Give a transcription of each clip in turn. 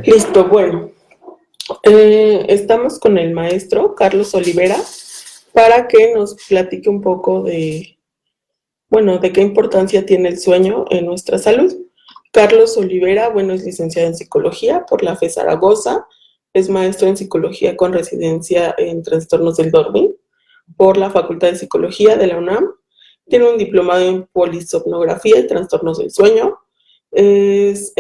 Listo, bueno, estamos con el maestro Carlos Olivera para que nos platique un poco de qué importancia tiene el sueño en nuestra salud. Carlos Olivera, bueno, es licenciado en psicología por la FE Zaragoza, es maestro en psicología con residencia en trastornos del dormir por la Facultad de Psicología de la UNAM, tiene un diplomado en polisomnografía y trastornos del sueño, es,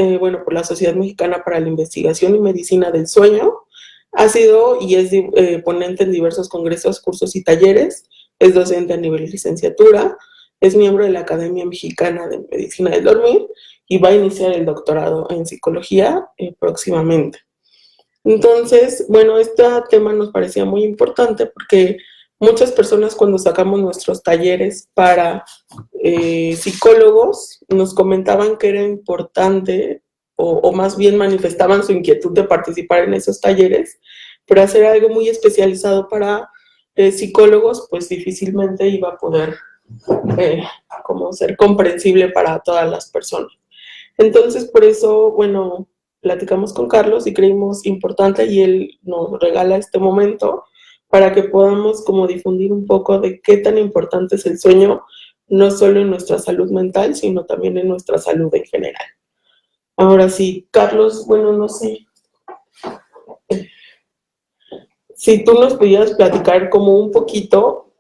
por la Sociedad Mexicana para la Investigación y Medicina del Sueño, ha sido y es ponente en diversos congresos, cursos y talleres, es docente a nivel de licenciatura, es miembro de la Academia Mexicana de Medicina del Dormir y va a iniciar el doctorado en psicología próximamente. Entonces, bueno, este tema nos parecía muy importante porque muchas personas cuando sacamos nuestros talleres para psicólogos nos comentaban que era importante o más bien manifestaban su inquietud de participar en esos talleres, pero hacer algo muy especializado para psicólogos pues difícilmente iba a poder como ser comprensible para todas las personas. Entonces, por eso, bueno, platicamos con Carlos y creímos importante y él nos regala este momento para que podamos como difundir un poco de qué tan importante es el sueño, no solo en nuestra salud mental, sino también en nuestra salud en general. Ahora sí, Carlos, bueno, no sé, si tú nos pudieras platicar como un poquito,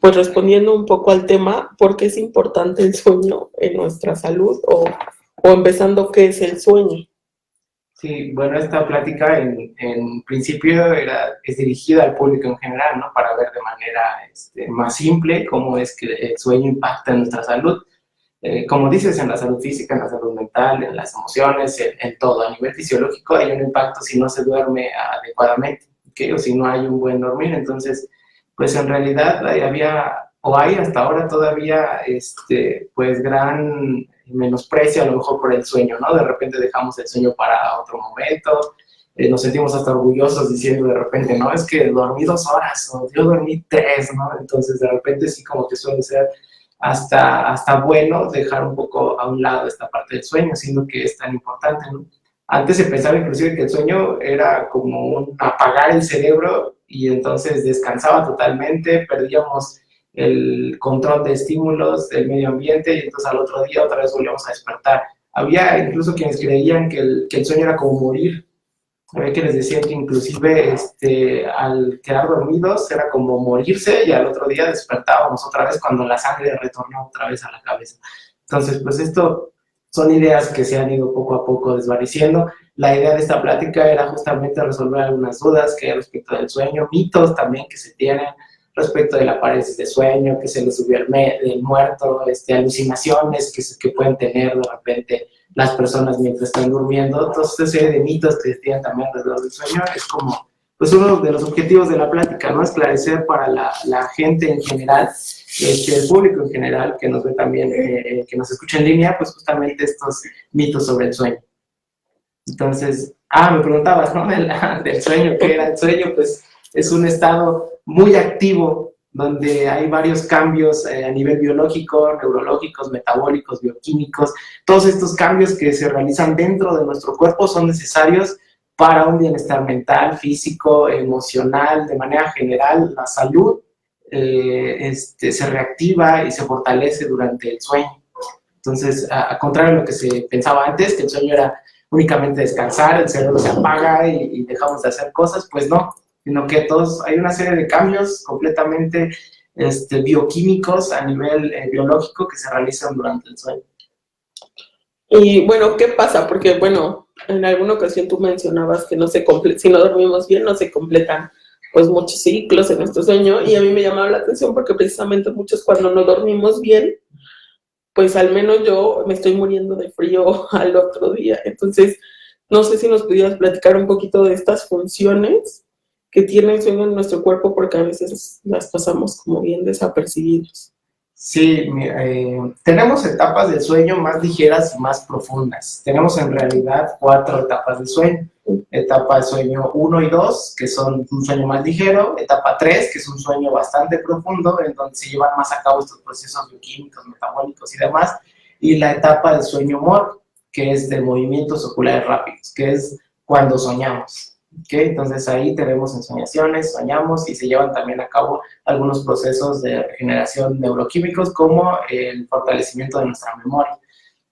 pues respondiendo un poco al tema, ¿por qué es importante el sueño en nuestra salud? O empezando, ¿qué es el sueño? Sí, bueno, esta plática en principio es dirigida al público en general, ¿no? Para ver de manera más simple cómo es que el sueño impacta en nuestra salud. Como dices, en la salud física, en la salud mental, en las emociones, en todo. A nivel fisiológico hay un impacto si no se duerme adecuadamente, ¿okay? O si no hay un buen dormir. Entonces, pues en realidad hay hasta ahora todavía, pues gran menosprecio a lo mejor por el sueño, ¿no? De repente dejamos el sueño para otro momento, nos sentimos hasta orgullosos diciendo de repente, no, es que dormí 2 horas, o yo dormí 3, ¿no? Entonces de repente sí como que suele ser hasta bueno dejar un poco a un lado esta parte del sueño, siendo que es tan importante, ¿no? Antes se pensaba inclusive que el sueño era como un apagar el cerebro y entonces descansaba totalmente, perdíamos el control de estímulos del medio ambiente y entonces al otro día otra vez volvíamos a despertar. Había incluso quienes creían que el sueño era como morir. Había quienes decían que inclusive al quedar dormidos era como morirse y al otro día despertábamos otra vez cuando la sangre retornó otra vez a la cabeza. Entonces, pues esto son ideas que se han ido poco a poco desvaneciendo. La idea de esta plática era justamente resolver algunas dudas que hay respecto del sueño, mitos también que se tienen respecto de la parálisis de sueño, que se le subió el muerto, alucinaciones que pueden tener de repente las personas mientras están durmiendo. Toda esta serie de mitos que se tienen también alrededor del sueño es como pues uno de los objetivos de la plática, ¿no? Esclarecer para la gente en general, el público en general que nos ve también, que nos escucha en línea, pues justamente estos mitos sobre el sueño. Entonces, me preguntabas, ¿no? Del sueño, ¿qué era el sueño? Pues es un estado muy activo donde hay varios cambios a nivel biológico, neurológicos, metabólicos, bioquímicos. Todos estos cambios que se realizan dentro de nuestro cuerpo son necesarios para un bienestar mental, físico, emocional, de manera general. La salud se reactiva y se fortalece durante el sueño. Entonces, a contrario de lo que se pensaba antes, que el sueño era únicamente descansar, el cerebro se apaga y dejamos de hacer cosas, pues no, sino que hay una serie de cambios completamente bioquímicos a nivel biológico que se realizan durante el sueño. Y bueno, ¿qué pasa? Porque bueno, en alguna ocasión tú mencionabas que si no dormimos bien no se completan pues muchos ciclos en nuestro sueño y a mí me llamaba la atención porque precisamente muchos cuando no dormimos bien, pues al menos yo me estoy muriendo de frío al otro día. Entonces, no sé si nos pudieras platicar un poquito de estas funciones que tiene el sueño en nuestro cuerpo porque a veces las pasamos como bien desapercibidos. Sí, tenemos etapas del sueño más ligeras y más profundas. Tenemos en realidad 4 etapas del sueño. Etapa de sueño 1 y 2, que son un sueño más ligero. Etapa 3, que es un sueño bastante profundo, en donde se llevan más a cabo estos procesos bioquímicos, metabólicos y demás. Y la etapa del sueño MOR, que es de movimientos oculares rápidos, que es cuando soñamos. ¿Okay? Entonces ahí tenemos ensoñaciones, soñamos y se llevan también a cabo algunos procesos de regeneración neuroquímicos como el fortalecimiento de nuestra memoria.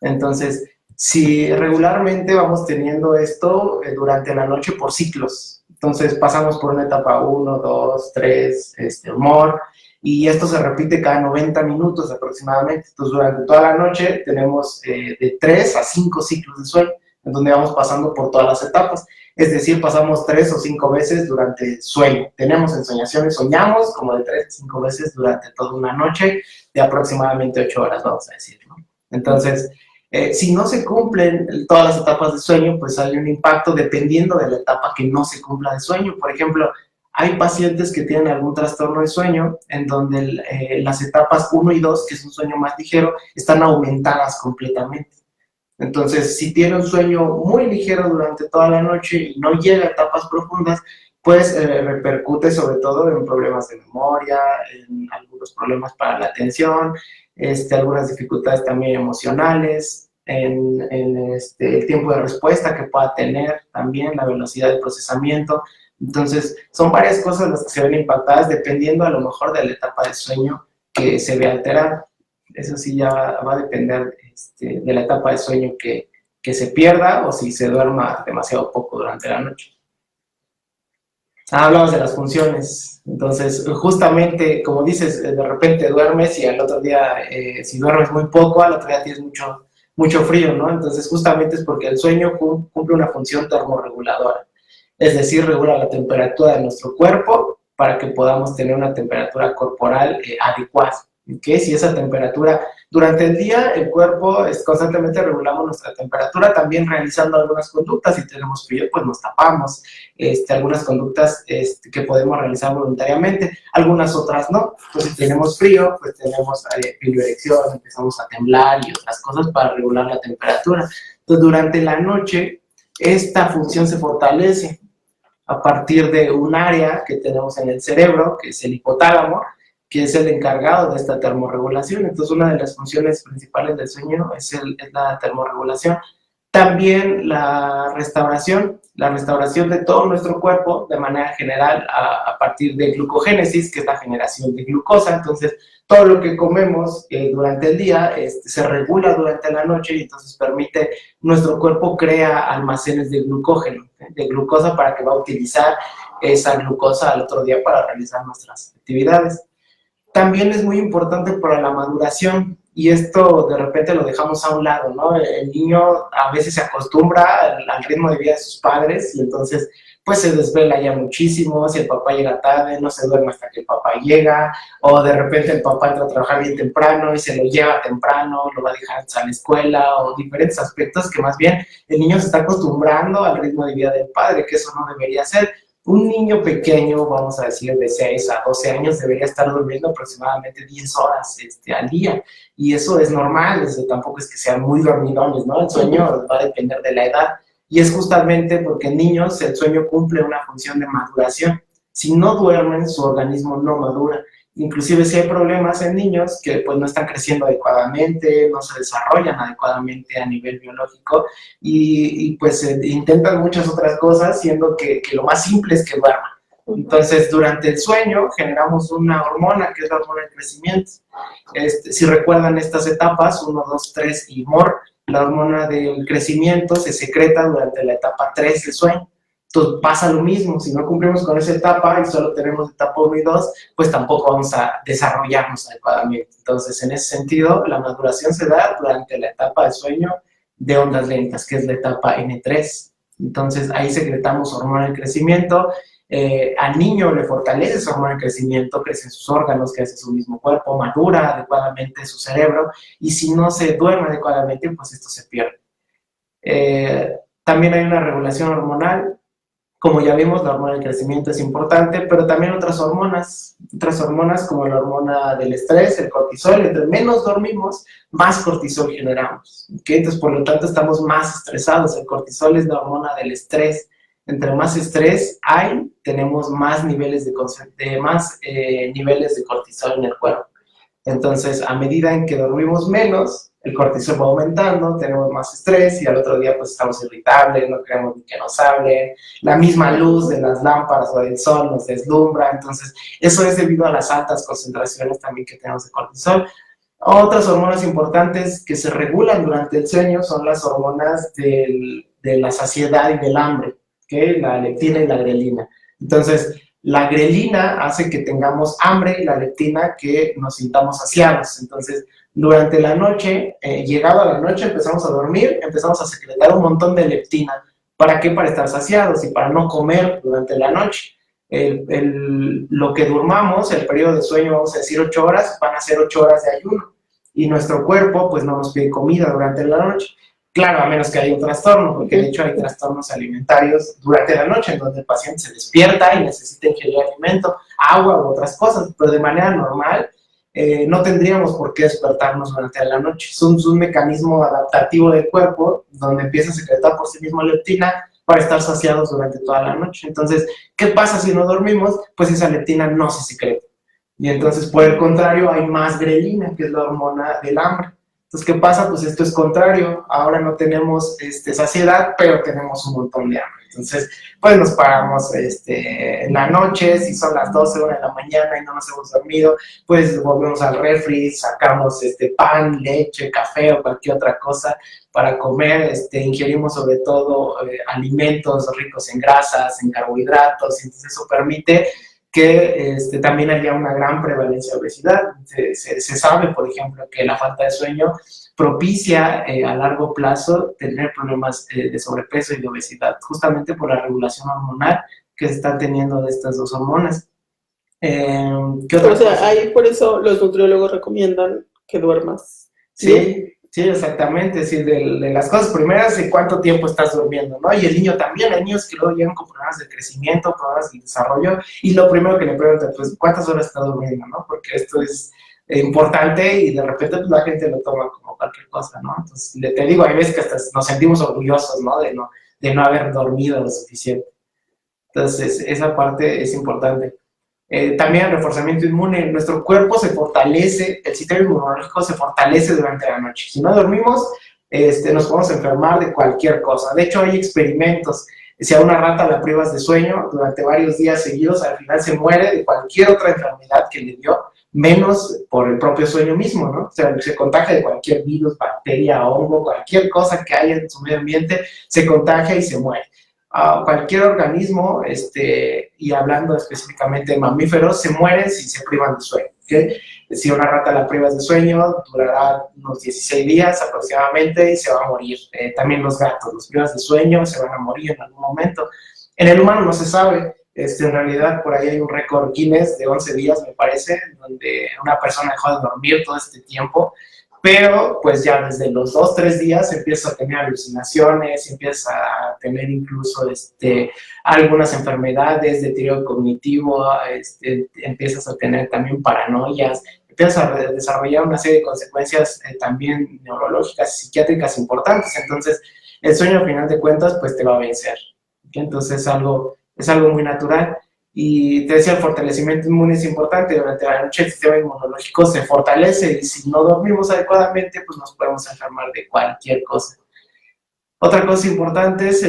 Entonces, si regularmente vamos teniendo esto durante la noche por ciclos, entonces pasamos por una etapa 1, 2, 3, humor, y esto se repite cada 90 minutos aproximadamente. Entonces, durante toda la noche tenemos de 3 a 5 ciclos de sueño, en donde vamos pasando por todas las etapas. Es decir, pasamos 3 o 5 veces durante el sueño. Tenemos ensoñaciones, soñamos como de 3 a 5 veces durante toda una noche de aproximadamente 8 horas, vamos a decir, ¿no? Entonces, si no se cumplen todas las etapas de sueño, pues hay un impacto dependiendo de la etapa que no se cumpla de sueño. Por ejemplo, hay pacientes que tienen algún trastorno de sueño en donde las etapas 1 y 2, que es un sueño más ligero, están aumentadas completamente. Entonces, si tiene un sueño muy ligero durante toda la noche y no llega a etapas profundas, pues repercute sobre todo en problemas de memoria, en algunos problemas para la atención, algunas dificultades también emocionales, en el tiempo de respuesta que pueda tener también, la velocidad de procesamiento. Entonces, son varias cosas las que se ven impactadas dependiendo a lo mejor de la etapa de sueño que se ve alterada. Eso sí ya va a depender de la etapa de sueño que se pierda o si se duerma demasiado poco durante la noche. Hablamos de las funciones. Entonces, justamente, como dices, de repente duermes y al otro día, si duermes muy poco, al otro día tienes mucho frío, ¿no? Entonces, justamente es porque el sueño cumple una función termorreguladora. Es decir, regula la temperatura de nuestro cuerpo para que podamos tener una temperatura corporal adecuada. ¿Okay? Si esa temperatura durante el día, el cuerpo constantemente regulamos nuestra temperatura, también realizando algunas conductas. Si tenemos frío, pues nos tapamos. Algunas conductas que podemos realizar voluntariamente, algunas otras no. Entonces, si tenemos frío, pues tenemos pilioerección, empezamos a temblar y otras cosas para regular la temperatura. Entonces, durante la noche, esta función se fortalece a partir de un área que tenemos en el cerebro, que es el hipotálamo, que es el encargado de esta termorregulación. Entonces, una de las funciones principales del sueño es la termorregulación. También la restauración de todo nuestro cuerpo de manera general a partir de glucogénesis, que es la generación de glucosa. Entonces, todo lo que comemos durante el día se regula durante la noche y entonces permite, nuestro cuerpo crea almacenes de glucógeno, de glucosa, para que va a utilizar esa glucosa al otro día para realizar nuestras actividades. También es muy importante para la maduración, y esto de repente lo dejamos a un lado, ¿no? El niño a veces se acostumbra al ritmo de vida de sus padres y entonces pues se desvela ya muchísimo. Si el papá llega tarde, no se duerme hasta que el papá llega, o de repente el papá entra a trabajar bien temprano y se lo lleva temprano, lo va a dejar a la escuela, o diferentes aspectos que más bien el niño se está acostumbrando al ritmo de vida del padre, que eso no debería ser. Un niño pequeño, vamos a decir, de 6 a 12 años, debería estar durmiendo aproximadamente 10 horas al día. Y eso es normal, tampoco es que sean muy dormidones, ¿no? El sueño va a depender de la edad. Y es justamente porque en niños el sueño cumple una función de maduración. Si no duermen, su organismo no madura. Inclusive si hay problemas en niños que pues no están creciendo adecuadamente, no se desarrollan adecuadamente a nivel biológico y pues intentan muchas otras cosas, siendo que lo más simple es que duerman. Entonces, durante el sueño generamos una hormona, que es la hormona del crecimiento. Si recuerdan estas etapas, 1, 2, 3 y MOR, la hormona del crecimiento se secreta durante la etapa 3 del sueño. Entonces pasa lo mismo, si no cumplimos con esa etapa y solo tenemos etapa 1 y 2, pues tampoco vamos a desarrollarnos adecuadamente. Entonces, en ese sentido, la maduración se da durante la etapa de sueño de ondas lentas, que es la etapa N3. Entonces, ahí secretamos hormona del crecimiento. Al niño le fortalece esa hormona del crecimiento, crecen sus órganos, crece su mismo cuerpo, madura adecuadamente su cerebro, y si no se duerme adecuadamente, pues esto se pierde. También hay una regulación hormonal. Como ya vimos, la hormona del crecimiento es importante, pero también otras hormonas como la hormona del estrés, el cortisol. Entre menos dormimos, más cortisol generamos, ¿okay? Entonces, por lo tanto, estamos más estresados. El cortisol es la hormona del estrés. Entre más estrés hay, tenemos más niveles de cortisol en el cuerpo. Entonces, a medida en que dormimos menos, el cortisol va aumentando, tenemos más estrés y al otro día pues estamos irritables, no queremos ni que nos hablen, la misma luz de las lámparas o del sol nos deslumbra, entonces eso es debido a las altas concentraciones también que tenemos de cortisol. Otras hormonas importantes que se regulan durante el sueño son las hormonas de la saciedad y del hambre, ¿okay? La leptina y la grelina. Entonces, la grelina hace que tengamos hambre y la leptina que nos sintamos saciados. Entonces, durante la noche, llegado a la noche, empezamos a dormir, empezamos a secretar un montón de leptina. ¿Para qué? Para estar saciados y para no comer durante la noche. Lo que durmamos, el periodo de sueño, vamos a decir 8 horas, van a ser 8 horas de ayuno. Y nuestro cuerpo, pues, no nos pide comida durante la noche. Claro, a menos que haya un trastorno, porque de hecho hay trastornos alimentarios durante la noche, en donde el paciente se despierta y necesita ingerir alimento, agua u otras cosas, pero de manera normal no tendríamos por qué despertarnos durante la noche. Es un mecanismo adaptativo del cuerpo, donde empieza a secretar por sí mismo leptina para estar saciados durante toda la noche. Entonces, ¿qué pasa si no dormimos? Pues esa leptina no se secreta. Y entonces, por el contrario, hay más grelina, que es la hormona del hambre. Entonces, ¿qué pasa? Pues esto es contrario. Ahora no tenemos saciedad, pero tenemos un montón de hambre. Entonces, pues nos paramos en la noche, si son las 12 horas de la mañana y no nos hemos dormido, pues volvemos al refri, sacamos pan, leche, café o cualquier otra cosa para comer. Ingerimos sobre todo alimentos ricos en grasas, en carbohidratos, y entonces eso permite que también haya una gran prevalencia de obesidad. Se sabe, por ejemplo, que la falta de sueño propicia a largo plazo tener problemas de sobrepeso y de obesidad, justamente por la regulación hormonal que se está teniendo de estas dos hormonas. ¿Qué otra cosa? Ahí por eso los nutriólogos recomiendan que duermas. Sí. Sí, exactamente, sí, de las cosas primeras, de cuánto tiempo estás durmiendo, ¿no? Y el niño también, hay niños que luego llegan con problemas de crecimiento, problemas de desarrollo, y lo primero que le preguntan, pues, ¿cuántas horas está durmiendo, no? Porque esto es importante y de repente pues, la gente lo toma como cualquier cosa, ¿no? Entonces, te digo, hay veces que hasta nos sentimos orgullosos, ¿no? De no haber dormido lo suficiente. Entonces, esa parte es importante. También el reforzamiento inmune, nuestro cuerpo se fortalece, el sistema inmunológico se fortalece durante la noche. Si no dormimos, nos podemos enfermar de cualquier cosa. De hecho, hay experimentos. Si a una rata la privas de sueño durante varios días seguidos, al final se muere de cualquier otra enfermedad que le dio, menos por el propio sueño mismo, ¿no? O sea, se contagia de cualquier virus, bacteria, hongo, cualquier cosa que haya en su medio ambiente, se contagia y se muere. Cualquier organismo, y hablando específicamente de mamíferos, se mueren si se privan de sueño, ¿okay? Si una rata la privas de sueño, durará unos 16 días aproximadamente y se va a morir. También los gatos, los privas de sueño, se van a morir en algún momento. En el humano no se sabe. En realidad, por ahí hay un récord Guinness de 11 días, me parece, donde una persona dejó de dormir todo este tiempo. Pero pues ya desde los 2-3 días empieza a tener alucinaciones, empieza a tener incluso algunas enfermedades, deterioro cognitivo, empiezas a tener también paranoias, empiezas a desarrollar una serie de consecuencias también neurológicas y psiquiátricas importantes. Entonces el sueño, al final de cuentas, pues te va a vencer, ¿okay? Entonces es algo muy natural. Y te decía, el fortalecimiento inmune es importante. Durante la noche el sistema inmunológico se fortalece y si no dormimos adecuadamente, pues nos podemos enfermar de cualquier cosa. Otra cosa importante es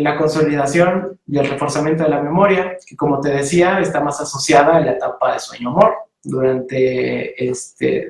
la consolidación y el reforzamiento de la memoria, que como te decía, está más asociada a la etapa de sueño-humor.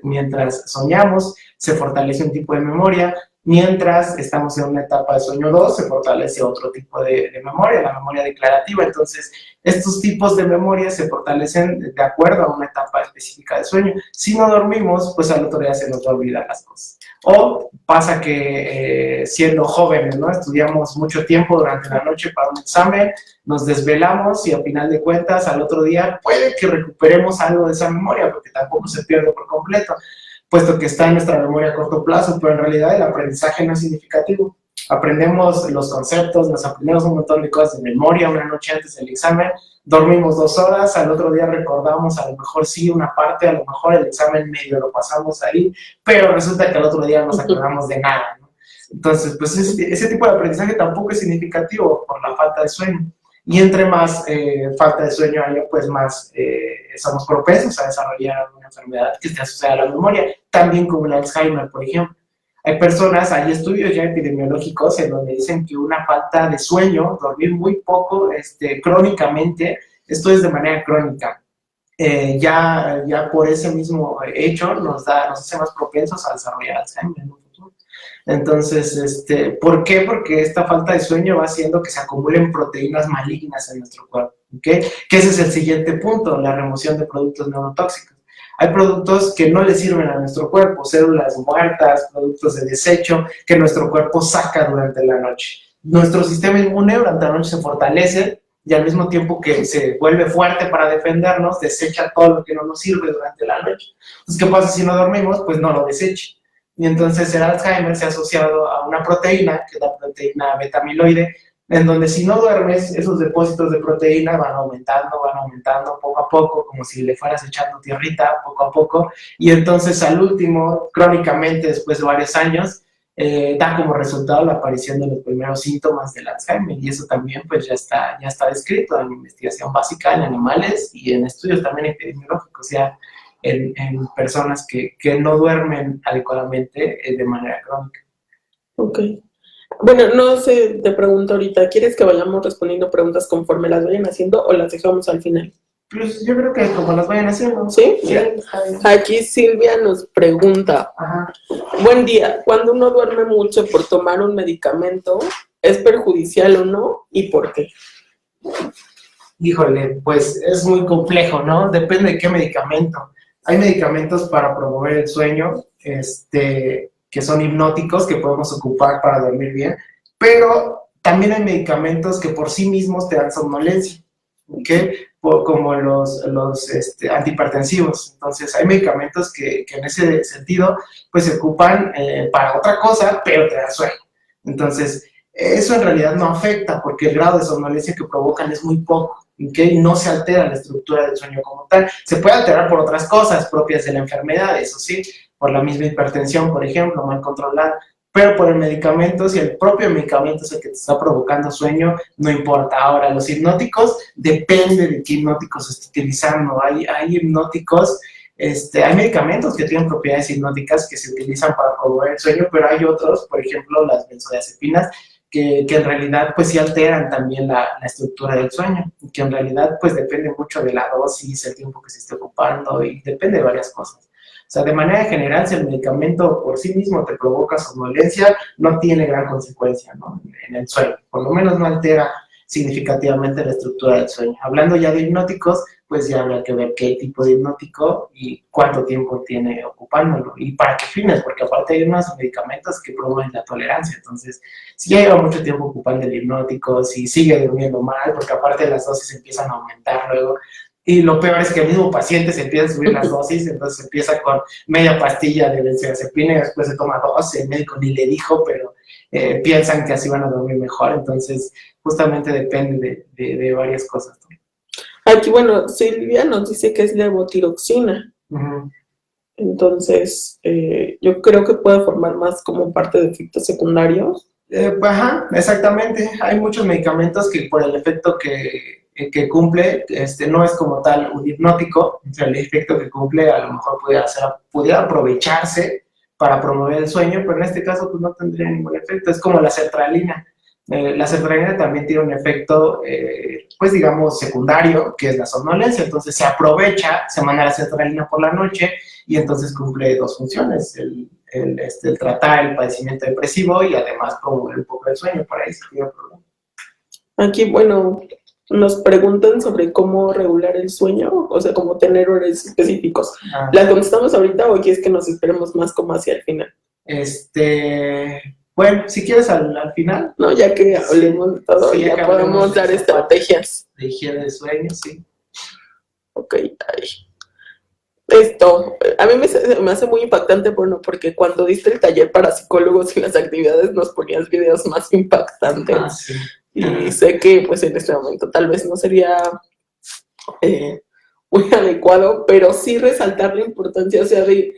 Mientras soñamos, se fortalece un tipo de memoria. Mientras estamos en una etapa de sueño 2, se fortalece otro tipo de memoria, la memoria declarativa. Entonces, estos tipos de memoria se fortalecen de acuerdo a una etapa específica de sueño. Si no dormimos, pues al otro día se nos va a olvidar las cosas. O pasa que siendo jóvenes, ¿no? Estudiamos mucho tiempo durante la noche para un examen, nos desvelamos y al final de cuentas, al otro día, puede que recuperemos algo de esa memoria, porque tampoco se pierde por completo, puesto que está en nuestra memoria a corto plazo, pero en realidad el aprendizaje no es significativo. Aprendemos los conceptos, nos aprendemos un montón de cosas de memoria una noche antes del examen, dormimos 2 horas, al otro día recordamos a lo mejor sí una parte, a lo mejor el examen medio lo pasamos ahí, pero resulta que al otro día nos acordamos de nada, ¿no? Entonces, pues ese tipo de aprendizaje tampoco es significativo por la falta de sueño. y entre más falta de sueño haya, pues más somos propensos a desarrollar una enfermedad que esté asociada a la memoria, también como el Alzheimer, por ejemplo. Hay estudios ya epidemiológicos en donde dicen que una falta de sueño, dormir muy poco, crónicamente, esto es de manera crónica, ya por ese mismo hecho nos hace más propensos a desarrollar Alzheimer en un futuro. Entonces, ¿por qué? Porque esta falta de sueño va haciendo que se acumulen proteínas malignas en nuestro cuerpo, ¿ok? Que ese es el siguiente punto, la remoción de productos neurotóxicos. Hay productos que no le sirven a nuestro cuerpo, células muertas, productos de desecho que nuestro cuerpo saca durante la noche. Nuestro sistema inmune durante la noche se fortalece y al mismo tiempo que se vuelve fuerte para defendernos, desecha todo lo que no nos sirve durante la noche. Entonces, ¿qué pasa si no dormimos? Pues no lo desecha. Y entonces el Alzheimer se ha asociado a una proteína, que es la proteína beta-amiloide, en donde si no duermes, esos depósitos de proteína van aumentando poco a poco, como si le fueras echando tierrita poco a poco, y entonces al último, crónicamente, después de varios años, da como resultado la aparición de los primeros síntomas del Alzheimer, y eso también pues ya está descrito en investigación básica en animales y en estudios también epidemiológicos, ya en personas que no duermen adecuadamente de manera crónica. Ok. Bueno, no sé, te pregunto ahorita, ¿quieres que vayamos respondiendo preguntas conforme las vayan haciendo o las dejamos al final? Pues yo creo que como las vayan haciendo. ¿Sí? Aquí Silvia nos pregunta, Ajá. buen día, cuando uno duerme mucho por tomar un medicamento, ¿es perjudicial o no? ¿Y por qué? Híjole, pues es muy complejo, ¿no? Depende de qué medicamento. Hay medicamentos para promover el sueño, que son hipnóticos, que podemos ocupar para dormir bien, pero también hay medicamentos que por sí mismos te dan somnolencia, ¿ok? Como los antihipertensivos. Entonces, hay medicamentos que en ese sentido, pues se ocupan para otra cosa, pero te dan sueño. Entonces, eso en realidad no afecta porque el grado de somnolencia que provocan es muy poco, ¿ok? No se altera la estructura del sueño como tal. Se puede alterar por otras cosas propias de la enfermedad, eso sí, por la misma hipertensión, por ejemplo, mal controlada, pero por el medicamento, si el propio medicamento es el que te está provocando sueño, no importa. Ahora, los hipnóticos, depende de qué hipnóticos se esté utilizando. Hay hipnóticos, hay medicamentos que tienen propiedades hipnóticas que se utilizan para promover el sueño, pero hay otros, por ejemplo, las benzodiazepinas, que en realidad pues sí alteran también la estructura del sueño, que en realidad pues depende mucho de la dosis, el tiempo que se esté ocupando y depende de varias cosas. O sea, de manera general, si el medicamento por sí mismo te provoca somnolencia, no tiene gran consecuencia, ¿no? En el sueño, por lo menos no altera significativamente la estructura del sueño. Hablando ya de hipnóticos, pues ya habrá que ver qué tipo de hipnótico y cuánto tiempo tiene ocupándolo y para qué fines, porque aparte hay unos medicamentos que promueven la tolerancia. Entonces, si ya lleva mucho tiempo ocupando el hipnótico, si sigue durmiendo mal, porque aparte las dosis empiezan a aumentar luego, y lo peor es que el mismo paciente se empieza a subir las dosis, entonces empieza con media pastilla de benzodiazepina y después se toma 12, el médico ni le dijo, pero piensan que así van a dormir mejor, entonces justamente depende de varias cosas, ¿no? Aquí, bueno, Silvia nos dice que es levotiroxina. Uh-huh. Entonces, yo creo que puede formar más como parte de efectos secundarios. Ajá, exactamente. Hay muchos medicamentos que por el efecto que cumple, no es como tal un hipnótico, o sea, el efecto que cumple a lo mejor pudiera aprovecharse para promover el sueño, pero en este caso pues no tendría ningún efecto. Es como la sertralina. La sertralina también tiene un efecto, pues digamos, secundario, que es la somnolencia. Entonces se aprovecha, se manda la sertralina por la noche y entonces cumple dos funciones, el tratar el padecimiento depresivo y además promover un poco el sueño, por ahí sí tiene problema. Aquí, bueno, nos preguntan sobre cómo regular el sueño, o sea, cómo tener horarios específicos. ¿La contestamos ahorita o quieres que nos esperemos más como hacia el final? Bueno, si quieres al final. No, ya que hablemos de todo, sí, ya podemos dar estrategias. De higiene de sueño, sí. Ok, ahí. Esto, a mí me hace muy impactante, bueno, porque cuando diste el taller para psicólogos y las actividades nos ponías videos más impactantes. Sí. Y sé que pues en este momento tal vez no sería muy adecuado, pero sí resaltar la importancia, o sea, de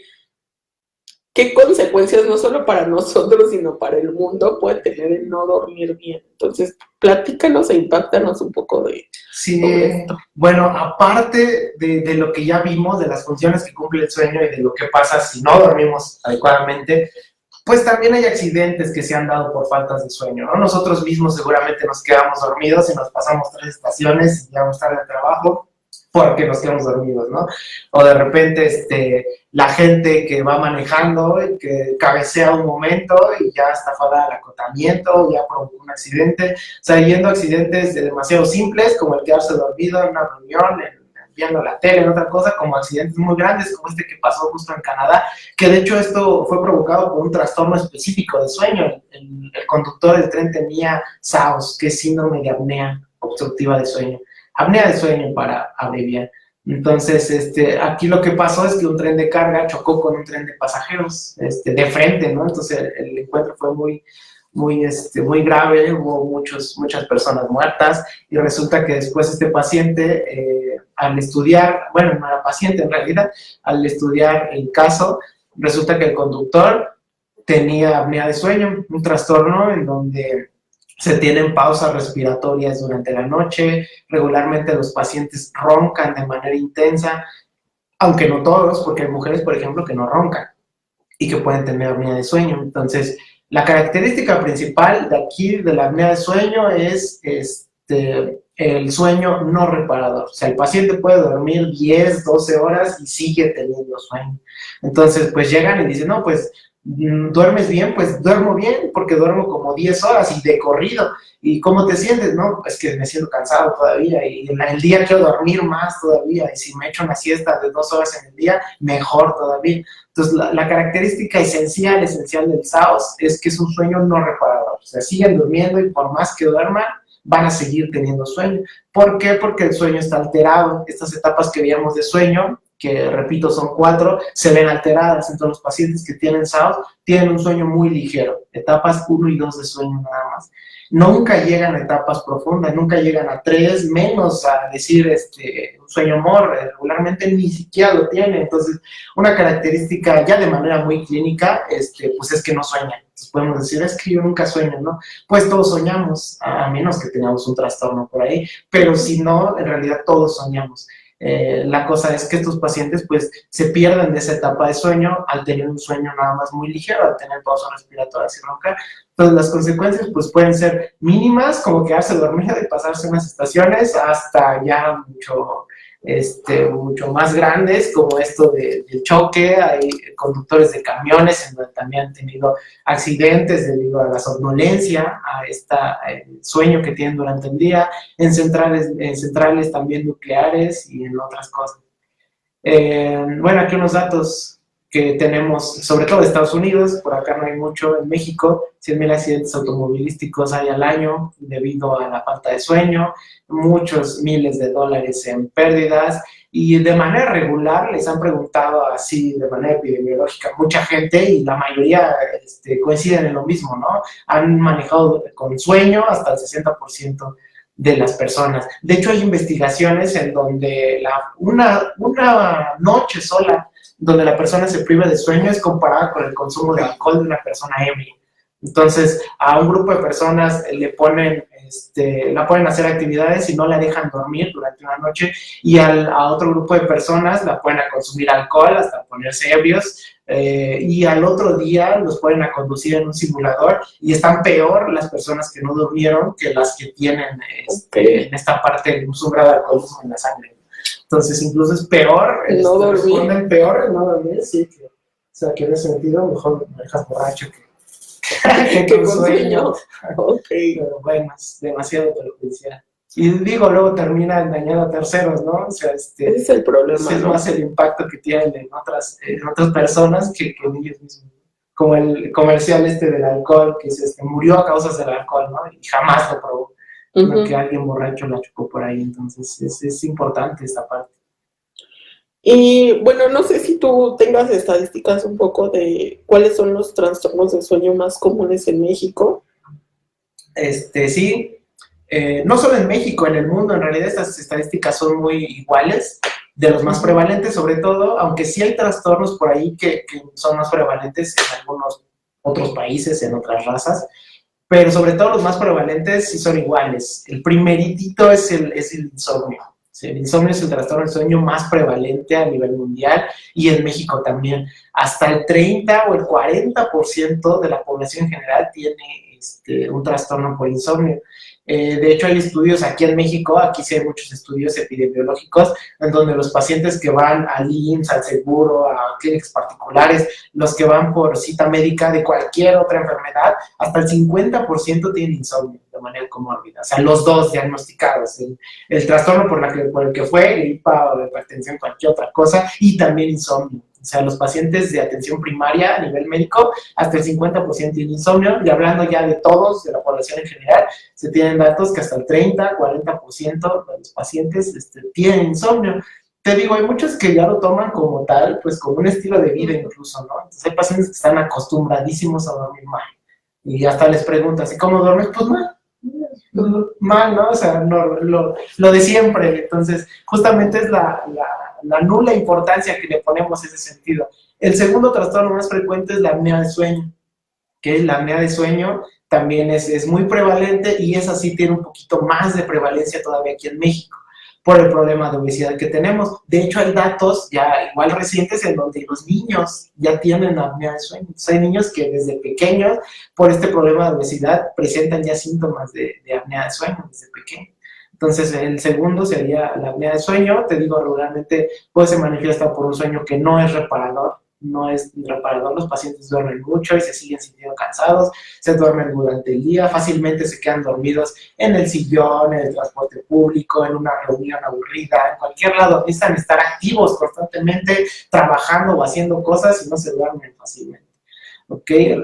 qué consecuencias no solo para nosotros, sino para el mundo puede tener el no dormir bien. Entonces, platícanos e impactanos un poco de sobre Sí, esto. bueno, aparte de lo que ya vimos, de las funciones que cumple el sueño y de lo que pasa si no dormimos adecuadamente, pues también hay accidentes que se han dado por faltas de sueño, ¿no? Nosotros mismos seguramente nos quedamos dormidos y nos pasamos 3 estaciones y llegamos tarde al trabajo porque nos quedamos dormidos, ¿no? O de repente la gente que va manejando y que cabecea un momento y ya está fuera del acotamiento, ya provocó un accidente, o sea, yendo a accidentes demasiado simples como el quedarse dormido en una reunión, viendo la tele, en otra cosa, como accidentes muy grandes como este que pasó justo en Canadá, que de hecho esto fue provocado por un trastorno específico de sueño. El conductor del tren tenía SAOS, que es síndrome de apnea obstructiva de sueño. Apnea de sueño para abreviar. Entonces, aquí lo que pasó es que un tren de carga chocó con un tren de pasajeros de frente, ¿no? Entonces el encuentro fue muy grave, hubo muchas personas muertas y resulta que después este paciente, al estudiar, bueno, no era paciente en realidad, al estudiar el caso, resulta que el conductor tenía apnea de sueño, un trastorno en donde se tienen pausas respiratorias durante la noche, regularmente los pacientes roncan de manera intensa, aunque no todos, porque hay mujeres, por ejemplo, que no roncan y que pueden tener apnea de sueño. Entonces, la característica principal de aquí de la apnea de sueño es el sueño no reparador. O sea, el paciente puede dormir 10, 12 horas y sigue teniendo sueño. Entonces, pues llegan y dicen, no, pues, ¿duermes bien? Pues duermo bien porque duermo como 10 horas y de corrido. ¿Y cómo te sientes? No, es que me siento cansado todavía y en el día quiero dormir más todavía y si me echo una siesta de 2 horas en el día, mejor todavía. Entonces, la característica esencial del SAOS es que es un sueño no reparador. O sea, siguen durmiendo y por más que duerman, van a seguir teniendo sueño. ¿Por qué? Porque el sueño está alterado. Estas etapas que veíamos de sueño, que repito son 4, se ven alteradas. Entonces, los pacientes que tienen SAOS tienen un sueño muy ligero, etapas 1 y 2 de sueño nada más. Nunca llegan a etapas profundas, nunca llegan a 3, menos a decir un sueño MOR, regularmente ni siquiera lo tiene. Entonces, una característica ya de manera muy clínica, pues es que no sueñan. Entonces podemos decir, es que yo nunca sueño, ¿no? Pues todos soñamos, a menos que tengamos un trastorno por ahí, pero si no, en realidad todos soñamos. La cosa es que estos pacientes pues se pierden de esa etapa de sueño al tener un sueño nada más muy ligero, al tener pausas respiratorias y roncar. Entonces las consecuencias pues pueden ser mínimas, como quedarse dormido y pasarse unas estaciones, hasta ya mucho más grandes, como esto del choque. Hay conductores de camiones en donde también han tenido accidentes debido a la somnolencia, a este sueño que tienen durante el día, en centrales también nucleares y en otras cosas. Bueno, aquí unos datos que tenemos, sobre todo de Estados Unidos, por acá no hay mucho, en México, 100,000 accidentes automovilísticos hay al año debido a la falta de sueño, muchos miles de dólares en pérdidas, y de manera regular les han preguntado así, de manera epidemiológica, mucha gente, y la mayoría coinciden en lo mismo, ¿no? Han manejado con sueño hasta el 60% de las personas. De hecho, hay investigaciones en donde una noche sola donde la persona se priva de sueño es comparada con el consumo de alcohol de una persona ebria. Entonces, a un grupo de personas la ponen a hacer actividades y no la dejan dormir durante una noche, y a otro grupo de personas la ponen a consumir alcohol hasta ponerse ebrios, y al otro día los ponen a conducir en un simulador y están peor las personas que no durmieron que las que tienen en esta parte un grado de alcoholismo en la sangre. Entonces, incluso es peor, no dormir. Peor el no dormir, sí. O sea, que en ese sentido, mejor me dejas borracho que con sueño. Okay. Pero bueno, es demasiado perjudicial. Y digo, luego termina dañando a terceros, ¿no? O sea, ese es el problema, es más el impacto que tienen en otras personas que en ellos mismos. Como el comercial del alcohol, que murió a causas del alcohol, ¿no? Y jamás lo probó. Que alguien borracho la chupó por ahí. Entonces es importante esta parte. Y bueno, no sé si tú tengas estadísticas un poco de cuáles son los trastornos de sueño más comunes en México. Sí, no solo en México, en el mundo, en realidad estas estadísticas son muy iguales. de los más prevalentes sobre todo, aunque sí hay trastornos por ahí que son más prevalentes en algunos otros países, en otras razas, pero sobre todo los más prevalentes sí son iguales. El primeritito es el insomnio. Sí, el insomnio es el trastorno del sueño más prevalente a nivel mundial y en México también. Hasta el 30 o el 40% de la población en general tiene un trastorno por insomnio. De hecho, hay estudios aquí en México, aquí sí hay muchos estudios epidemiológicos, en donde los pacientes que van al IMSS, al seguro, a clínicas particulares, los que van por cita médica de cualquier otra enfermedad, hasta el 50% tienen insomnio de manera comórbida. O sea, los dos diagnosticados, el trastorno por el que fue, gripa o de hipertensión, cualquier otra cosa, y también insomnio. O sea, los pacientes de atención primaria a nivel médico, hasta el 50% tienen insomnio, y hablando ya de todos, de la población en general, se tienen datos que hasta el 30-40% de los pacientes tienen insomnio. Te digo, hay muchos que ya lo toman como tal, pues como un estilo de vida incluso, ¿no? Entonces hay pacientes que están acostumbradísimos a dormir mal, y hasta les preguntas, ¿y cómo duermes? Pues mal, ¿no? O sea, no, lo de siempre. Entonces, justamente es la nula importancia que le ponemos a ese sentido. El segundo trastorno más frecuente es la apnea de sueño, que la apnea de sueño también es muy prevalente y esa sí tiene un poquito más de prevalencia todavía aquí en México por el problema de obesidad que tenemos. De hecho, hay datos ya igual recientes en donde los niños ya tienen apnea de sueño. Entonces, hay niños que desde pequeños, por este problema de obesidad, presentan ya síntomas de apnea de sueño desde pequeño. Entonces, el segundo sería la apnea de sueño. Te digo, regularmente pues se manifiesta por un sueño que no es reparador. No es reparador, los pacientes duermen mucho y se siguen sintiendo cansados, se duermen durante el día, fácilmente se quedan dormidos en el sillón, en el transporte público, en una reunión aburrida, en cualquier lado, necesitan estar activos constantemente, trabajando o haciendo cosas y no se duermen fácilmente. ¿Okay?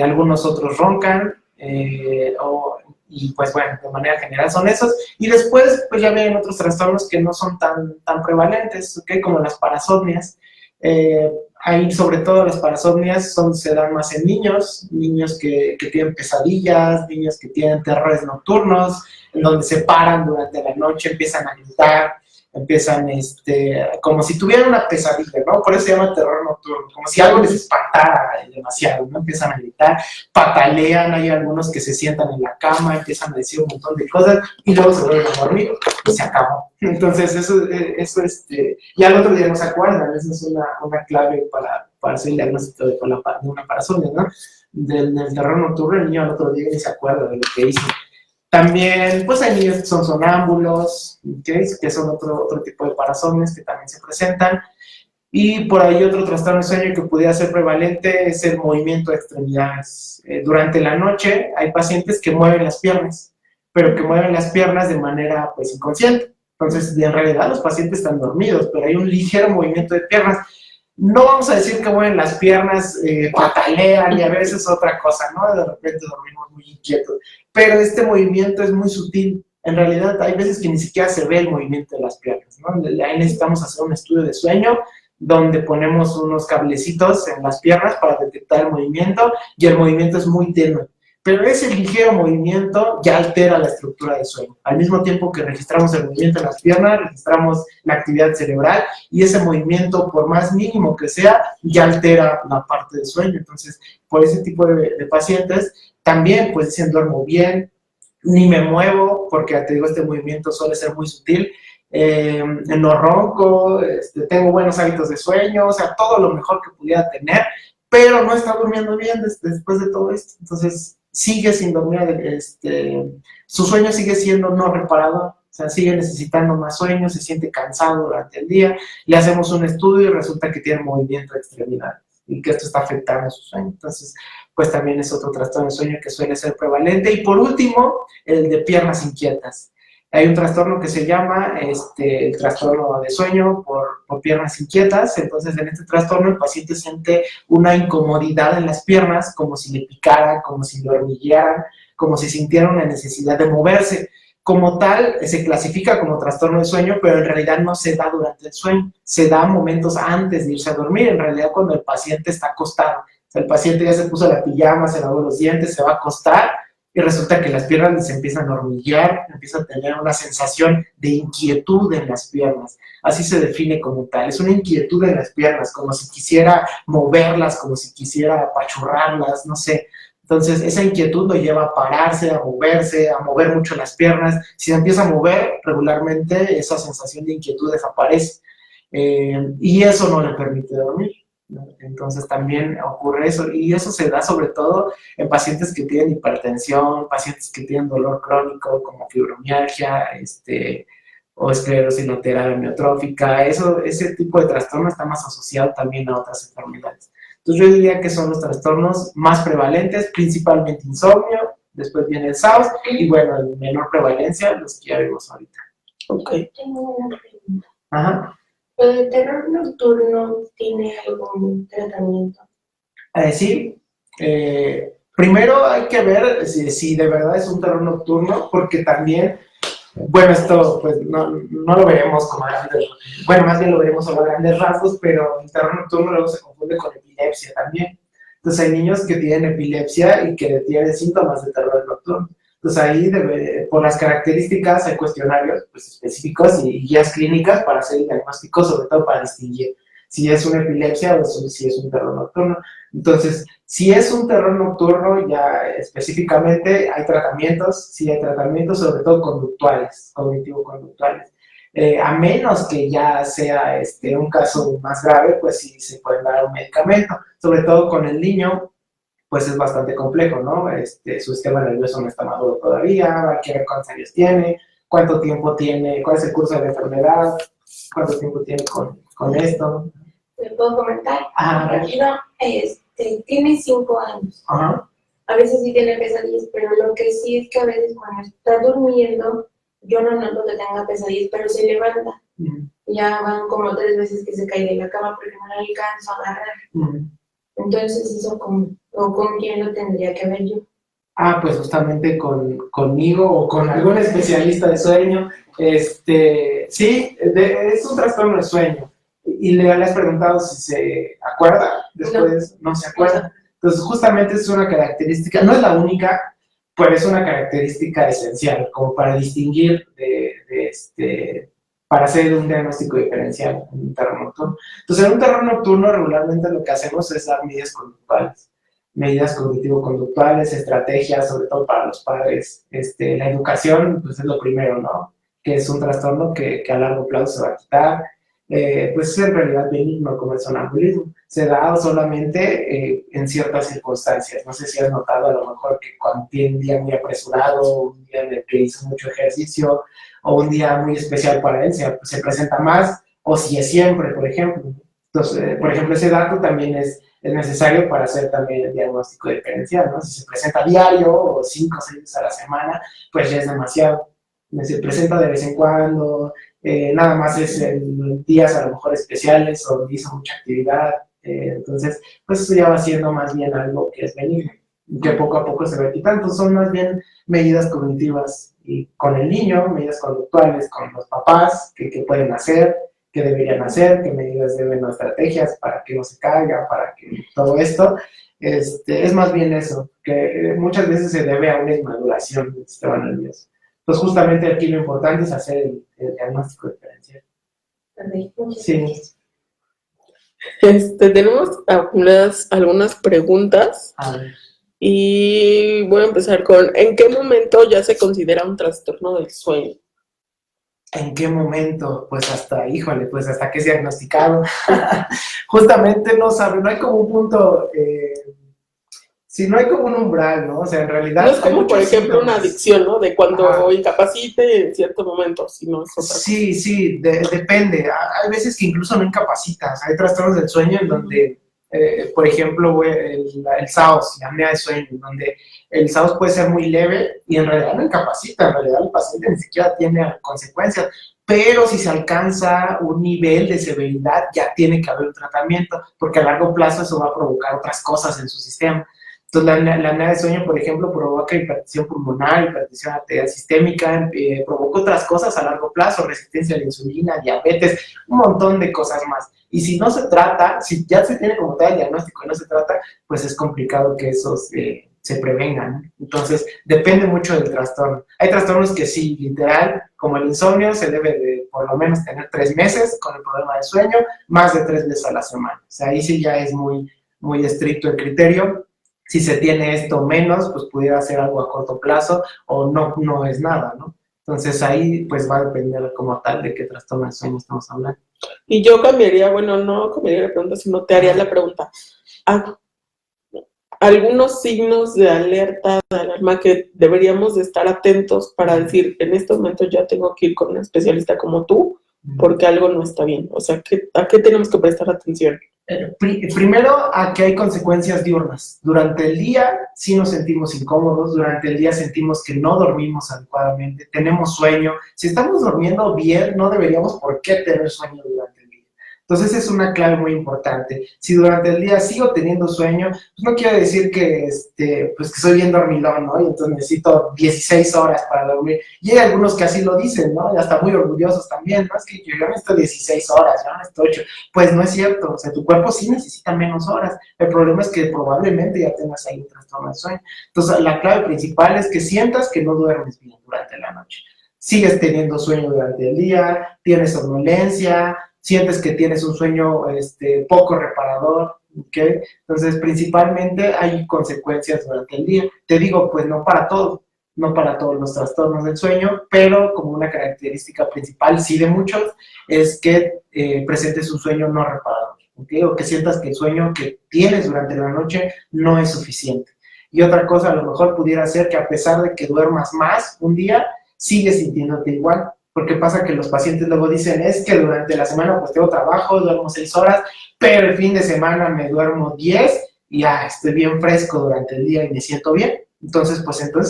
Algunos otros roncan, y pues bueno, de manera general son esos, y después pues ya vienen otros trastornos que no son tan prevalentes, ¿okay? Como las parasomnias. Ahí sobre todo las parasomnias se dan más en niños que tienen pesadillas, niños que tienen terrores nocturnos, en donde se paran durante la noche, empiezan a gritar, empiezan como si tuvieran una pesadilla, ¿no? Por eso se llama terror nocturno, como si algo les espantara demasiado, ¿no? Empiezan a gritar, patalean, hay algunos que se sientan en la cama, empiezan a decir un montón de cosas y luego se vuelven a dormir y se acabó. Entonces eso y al otro día no se acuerdan, esa es una clave para hacer el diagnóstico de una parasomnia, ¿no? Del terror nocturno, el niño al otro día ni se acuerda de lo que hizo. También, pues hay niños que son sonámbulos, ¿okay? Que son otro tipo de parasomnias que también se presentan. Y por ahí otro trastorno de sueño que pudiera ser prevalente es el movimiento de extremidades. Durante la noche hay pacientes que mueven las piernas, pero que mueven las piernas de manera pues inconsciente. Entonces, en realidad los pacientes están dormidos, pero hay un ligero movimiento de piernas. No vamos a decir que mueven las piernas, patalean y a veces otra cosa, ¿no? De repente dormimos muy inquietos. Pero este movimiento es muy sutil. En realidad hay veces que ni siquiera se ve el movimiento de las piernas, ¿no? Ahí necesitamos hacer un estudio de sueño donde ponemos unos cablecitos en las piernas para detectar el movimiento y el movimiento es muy tenue. Pero ese ligero movimiento ya altera la estructura del sueño. Al mismo tiempo que registramos el movimiento en las piernas, registramos la actividad cerebral y ese movimiento, por más mínimo que sea, ya altera la parte del sueño. Entonces, por ese tipo de pacientes, también pues dicen duermo bien, ni me muevo, porque te digo, este movimiento suele ser muy sutil, no ronco, tengo buenos hábitos de sueño, o sea, todo lo mejor que pudiera tener, pero no está durmiendo bien después de todo esto. Entonces, sigue sin dormir, su sueño sigue siendo no reparador, o sea, sigue necesitando más sueño, se siente cansado durante el día, le hacemos un estudio y resulta que tiene movimiento de extremidades y que esto está afectando su sueño. Entonces, pues también es otro trastorno de sueño que suele ser prevalente. Y por último, el de piernas inquietas. Hay un trastorno que se llama el trastorno de sueño por piernas inquietas. Entonces, en este trastorno el paciente siente una incomodidad en las piernas, como si le picaran, como si le hormiguearan, como si sintiera una necesidad de moverse. Como tal, se clasifica como trastorno de sueño, pero en realidad no se da durante el sueño, se da momentos antes de irse a dormir, en realidad cuando el paciente está acostado. O sea, el paciente ya se puso la pijama, se lavó los dientes, se va a acostar y resulta que las piernas se empiezan a hormiguear, empiezan a tener una sensación de inquietud en las piernas. Así se define como tal, es una inquietud en las piernas, como si quisiera moverlas, como si quisiera apachurrarlas, no sé. Entonces, esa inquietud lo lleva a pararse, a moverse, a mover mucho las piernas. Si se empieza a mover regularmente, esa sensación de inquietud desaparece. Y eso no le permite dormir, ¿no? Entonces también ocurre eso, y eso se da sobre todo en pacientes que tienen hipertensión, pacientes que tienen dolor crónico como fibromialgia, o esclerosis lateral amiotrófica. Ese tipo de trastorno está más asociado también a otras enfermedades. Entonces yo diría que son los trastornos más prevalentes, principalmente insomnio, después viene el SAUS, y bueno, en menor prevalencia, los que ya vimos ahorita. Ok. Tengo una pregunta. Ajá. ¿El terror nocturno tiene algún tratamiento? Sí. Primero hay que ver si de verdad es un terror nocturno, porque también, bueno, esto pues no lo veremos como grandes, bueno, más bien lo veremos solo a grandes rasgos, pero el terror nocturno luego se confunde con epilepsia también. Entonces hay niños que tienen epilepsia y que tienen síntomas de terror nocturno. Entonces ahí, por las características, hay cuestionarios pues, específicos y guías clínicas para hacer el diagnóstico, sobre todo para distinguir si es una epilepsia o si es un terror nocturno. Entonces, si es un terror nocturno, ya específicamente hay tratamientos, sí hay tratamientos, sobre todo conductuales, cognitivo-conductuales. A menos que ya sea un caso más grave, pues sí se puede dar un medicamento, sobre todo con el niño, pues es bastante complejo, ¿no? Su sistema nervioso no está maduro todavía, hay que ver cuántos años tiene, cuánto tiempo tiene, cuál es el curso de la enfermedad, cuánto tiempo tiene con esto. ¿Le puedo comentar? Ah, No, tiene 5 años. Ajá. A veces sí tiene pesadillas, pero lo que sí es que a veces cuando está durmiendo, yo no noto que tenga pesadillas, pero se levanta. Ya van como 3 veces que se cae de la cama porque no la alcanzo a agarrar. Entonces, eso con quién lo tendría que ver yo. Pues justamente conmigo o con algún especialista de sueño. Sí, es un trastorno de sueño. Y le has preguntado si se acuerda después, no se acuerda. Entonces, justamente es una característica, no es la única, pero es una característica esencial, como para distinguir para hacer un diagnóstico diferencial en un terror nocturno. Entonces, en un terror nocturno regularmente lo que hacemos es dar medidas cognitivo-conductuales, estrategias, sobre todo para los padres. La educación, pues es lo primero, ¿no? Que es un trastorno que a largo plazo se va a quitar. Pues es en realidad benigno como el sonambulismo. Se da solamente en ciertas circunstancias. No sé si has notado a lo mejor que cuando tiene un día muy apresurado, un día en el que hizo mucho ejercicio, o un día muy especial para él, se presenta más, o si es siempre, por ejemplo. Entonces, por ejemplo, ese dato también es necesario para hacer también el diagnóstico diferencial, ¿no? Si se presenta diario o 5 o 6 veces a la semana, pues ya es demasiado. Si se presenta de vez en cuando, nada más es en días a lo mejor especiales o hizo mucha actividad, entonces, pues eso ya va siendo más bien algo que es benigno, que poco a poco se va quitando. Entonces son más bien medidas cognitivas y con el niño, medidas conductuales con los papás, que pueden hacer, qué deberían hacer, qué medidas deben o estrategias para que no se caiga, para que todo esto, es más bien eso, que muchas veces se debe a una inmaduración del sistema nervioso. Entonces justamente aquí lo importante es hacer el diagnóstico diferencial. Sí. Tenemos algunas preguntas y voy a empezar con ¿en qué momento ya se considera un trastorno del sueño? ¿En qué momento? Pues hasta, híjole, pues hasta que es diagnosticado. Justamente no sabe, no hay como un punto, sí, no hay como un umbral, ¿no? O sea, en realidad... No es como, por ejemplo, una adicción, ¿no? De cuando incapacite en cierto momento, si no es otra cosa. Sí, depende. Hay veces que incluso no incapacitas. Hay trastornos del sueño en donde, por ejemplo, el SAOS, la apnea de sueño, en donde el SAOS puede ser muy leve y en realidad no incapacita. En realidad el paciente ni siquiera tiene consecuencias. Pero si se alcanza un nivel de severidad, ya tiene que haber un tratamiento, porque a largo plazo eso va a provocar otras cosas en su sistema. Entonces, la apnea de sueño, por ejemplo, provoca hipertensión pulmonar, hipertensión arterial sistémica, provoca otras cosas a largo plazo, resistencia a la insulina, diabetes, un montón de cosas más. Y si no se trata, si ya se tiene como tal el diagnóstico y no se trata, pues es complicado que esos se prevengan. Entonces, depende mucho del trastorno. Hay trastornos que sí, literal, como el insomnio, se debe de por lo menos tener 3 meses con el problema de sueño, más de 3 veces a la semana. O sea, ahí sí ya es muy, muy estricto el criterio. Si se tiene esto menos, pues pudiera ser algo a corto plazo o no es nada, ¿no? Entonces ahí pues va a depender como tal de qué trastorno de sueño estamos hablando. Y yo cambiaría, bueno, no cambiaría la pregunta, sino te haría la pregunta. Algunos signos de alerta, de alarma que deberíamos de estar atentos para decir, en este momento ya tengo que ir con un especialista como tú, porque algo no está bien. O sea, ¿a qué tenemos que prestar atención? Primero, a que hay consecuencias diurnas. Durante el día sí nos sentimos incómodos, durante el día sentimos que no dormimos adecuadamente, tenemos sueño. Si estamos durmiendo bien, no deberíamos por qué tener sueño durante el día. Entonces es una clave muy importante. Si durante el día sigo teniendo sueño, pues no quiere decir que, pues que soy bien dormilón, ¿no? Y entonces necesito 16 horas para dormir. Y hay algunos que así lo dicen, ¿no? Y hasta muy orgullosos también, ¿no? Es que yo necesito 16 horas, yo necesito 8. Pues no es cierto, o sea, tu cuerpo sí necesita menos horas. El problema es que probablemente ya tengas ahí un trastorno de sueño. Entonces la clave principal es que sientas que no duermes bien durante la noche. Sigues teniendo sueño durante el día, tienes somnolencia, sientes que tienes un sueño poco reparador, ¿ok? Entonces, principalmente hay consecuencias durante el día. Te digo, pues no para todos los trastornos del sueño, pero como una característica principal, sí de muchos, es que presentes un sueño no reparador, ¿ok? O que sientas que el sueño que tienes durante la noche no es suficiente. Y otra cosa, a lo mejor pudiera ser que a pesar de que duermas más un día, sigues sintiéndote igual. Porque pasa que los pacientes luego dicen, es que durante la semana pues tengo trabajo, duermo 6 horas, pero el fin de semana me duermo 10 y ya estoy bien fresco durante el día y me siento bien. Entonces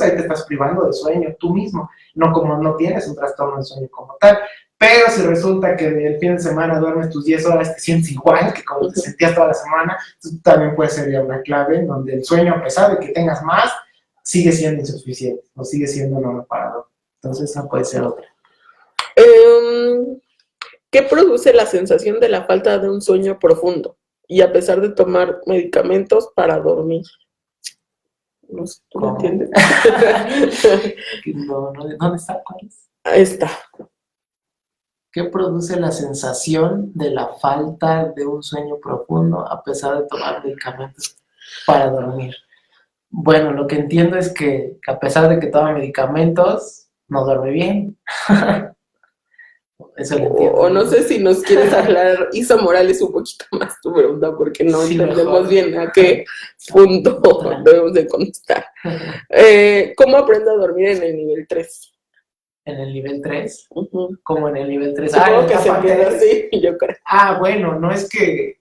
ahí te estás privando de sueño tú mismo, no como no tienes un trastorno de sueño como tal. Pero si resulta que el fin de semana duermes tus 10 horas, te sientes igual que como te sentías toda la semana, entonces también puede ser ya una clave en donde el sueño, a pesar de que tengas más, sigue siendo insuficiente o sigue siendo no reparador. Entonces esa puede ser otra. ¿Qué produce la sensación de la falta de un sueño profundo? Y a pesar de tomar medicamentos para dormir. No sé, ¿tú me entiendes? No, ¿dónde está? ¿Cuál es? Ahí está. ¿Qué produce la sensación de la falta de un sueño profundo a pesar de tomar medicamentos para dormir? Bueno, lo que entiendo es que a pesar de que toma medicamentos, no duerme bien. Eso lo entiendo. O no sé si nos quieres aclarar, Isa Morales, un poquito más tu pregunta, porque no entendemos mejor bien a qué punto debemos de contestar. ¿Cómo aprendo a dormir en el nivel 3? ¿En el nivel 3? Uh-huh. ¿Cómo en el nivel 3? Supongo que se queda así, yo creo. Bueno, no es que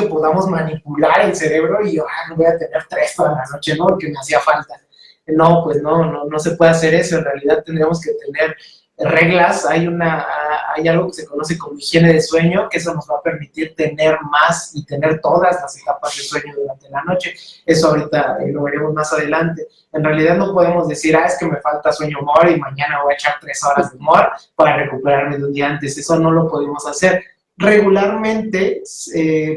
podamos manipular el cerebro y yo no voy a tener 3 toda la noche, ¿no? Porque me hacía falta. No, pues no se puede hacer eso. En realidad tendríamos que tener reglas. Hay algo que se conoce como higiene de sueño, que eso nos va a permitir tener más y tener todas las etapas de sueño durante la noche. Eso ahorita lo veremos más adelante. En realidad no podemos decir, es que me falta sueño humor y mañana voy a echar 3 horas de humor para recuperarme de un día antes. Eso no lo podemos hacer. Regularmente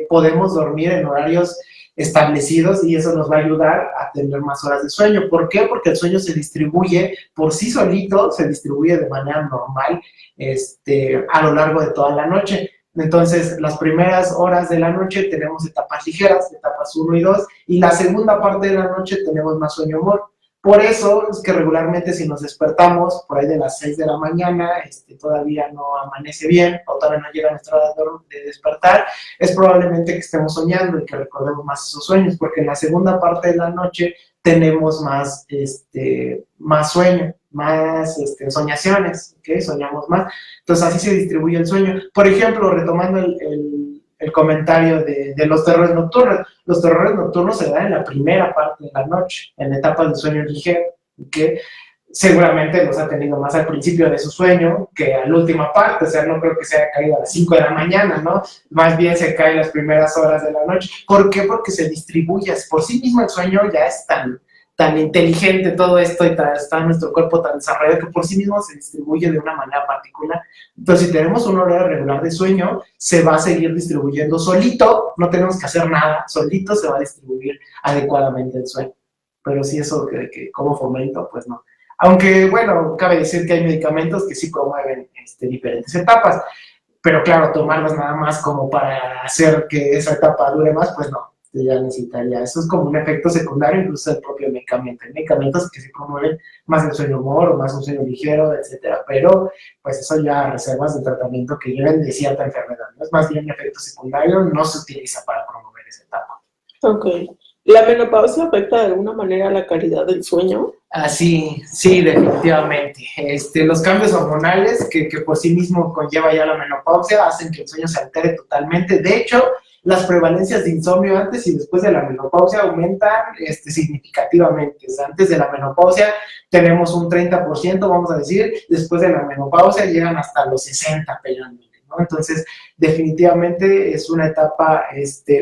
podemos dormir en horarios establecidos y eso nos va a ayudar a tener más horas de sueño. ¿Por qué? Porque el sueño se distribuye por sí solito, se distribuye de manera normal a lo largo de toda la noche. Entonces, las primeras horas de la noche tenemos etapas ligeras, etapas 1 y 2, y la segunda parte de la noche tenemos más sueño humor. Por eso es que regularmente si nos despertamos por ahí de las 6 de la mañana, todavía no amanece bien, o todavía no llega nuestra hora de despertar, es probablemente que estemos soñando y que recordemos más esos sueños, porque en la segunda parte de la noche tenemos más sueño, más soñaciones, ¿ok? Soñamos más. Entonces así se distribuye el sueño. Por ejemplo, retomando el comentario de los terrores nocturnos. Los terrores nocturnos se dan en la primera parte de la noche, en etapas de sueño ligero, que seguramente los ha tenido más al principio de su sueño que a la última parte. O sea, no creo que se haya caído a las 5 de la mañana, ¿no? Más bien se cae en las primeras horas de la noche. ¿Por qué? Porque se distribuye. Por sí mismo el sueño ya es tan inteligente todo esto y está nuestro cuerpo tan desarrollado que por sí mismo se distribuye de una manera particular. Entonces, si tenemos una hora regular de sueño, se va a seguir distribuyendo solito, no tenemos que hacer nada, solito se va a distribuir adecuadamente el sueño. pero sí eso que como fomento, pues no. Aunque, bueno, cabe decir que hay medicamentos que sí promueven diferentes etapas, pero claro, tomarlas nada más como para hacer que esa etapa dure más, pues no, ya necesitaría. Eso es como un efecto secundario incluso del propio medicamento. Hay medicamentos que sí promueven más el sueño humor o más un sueño ligero, etcétera, pero pues eso ya reservas de tratamiento que lleven de cierta enfermedad, ¿no? Es más bien un efecto secundario, no se utiliza para promover esa etapa. Ok. ¿La menopausia afecta de alguna manera la calidad del sueño? Sí, sí, definitivamente. Los cambios hormonales que por sí mismo conlleva ya la menopausia hacen que el sueño se altere totalmente. De hecho, las prevalencias de insomnio antes y después de la menopausia aumentan significativamente. O sea, antes de la menopausia tenemos un 30%, vamos a decir, después de la menopausia llegan hasta los 60%, peleando, ¿no? Entonces, definitivamente es una etapa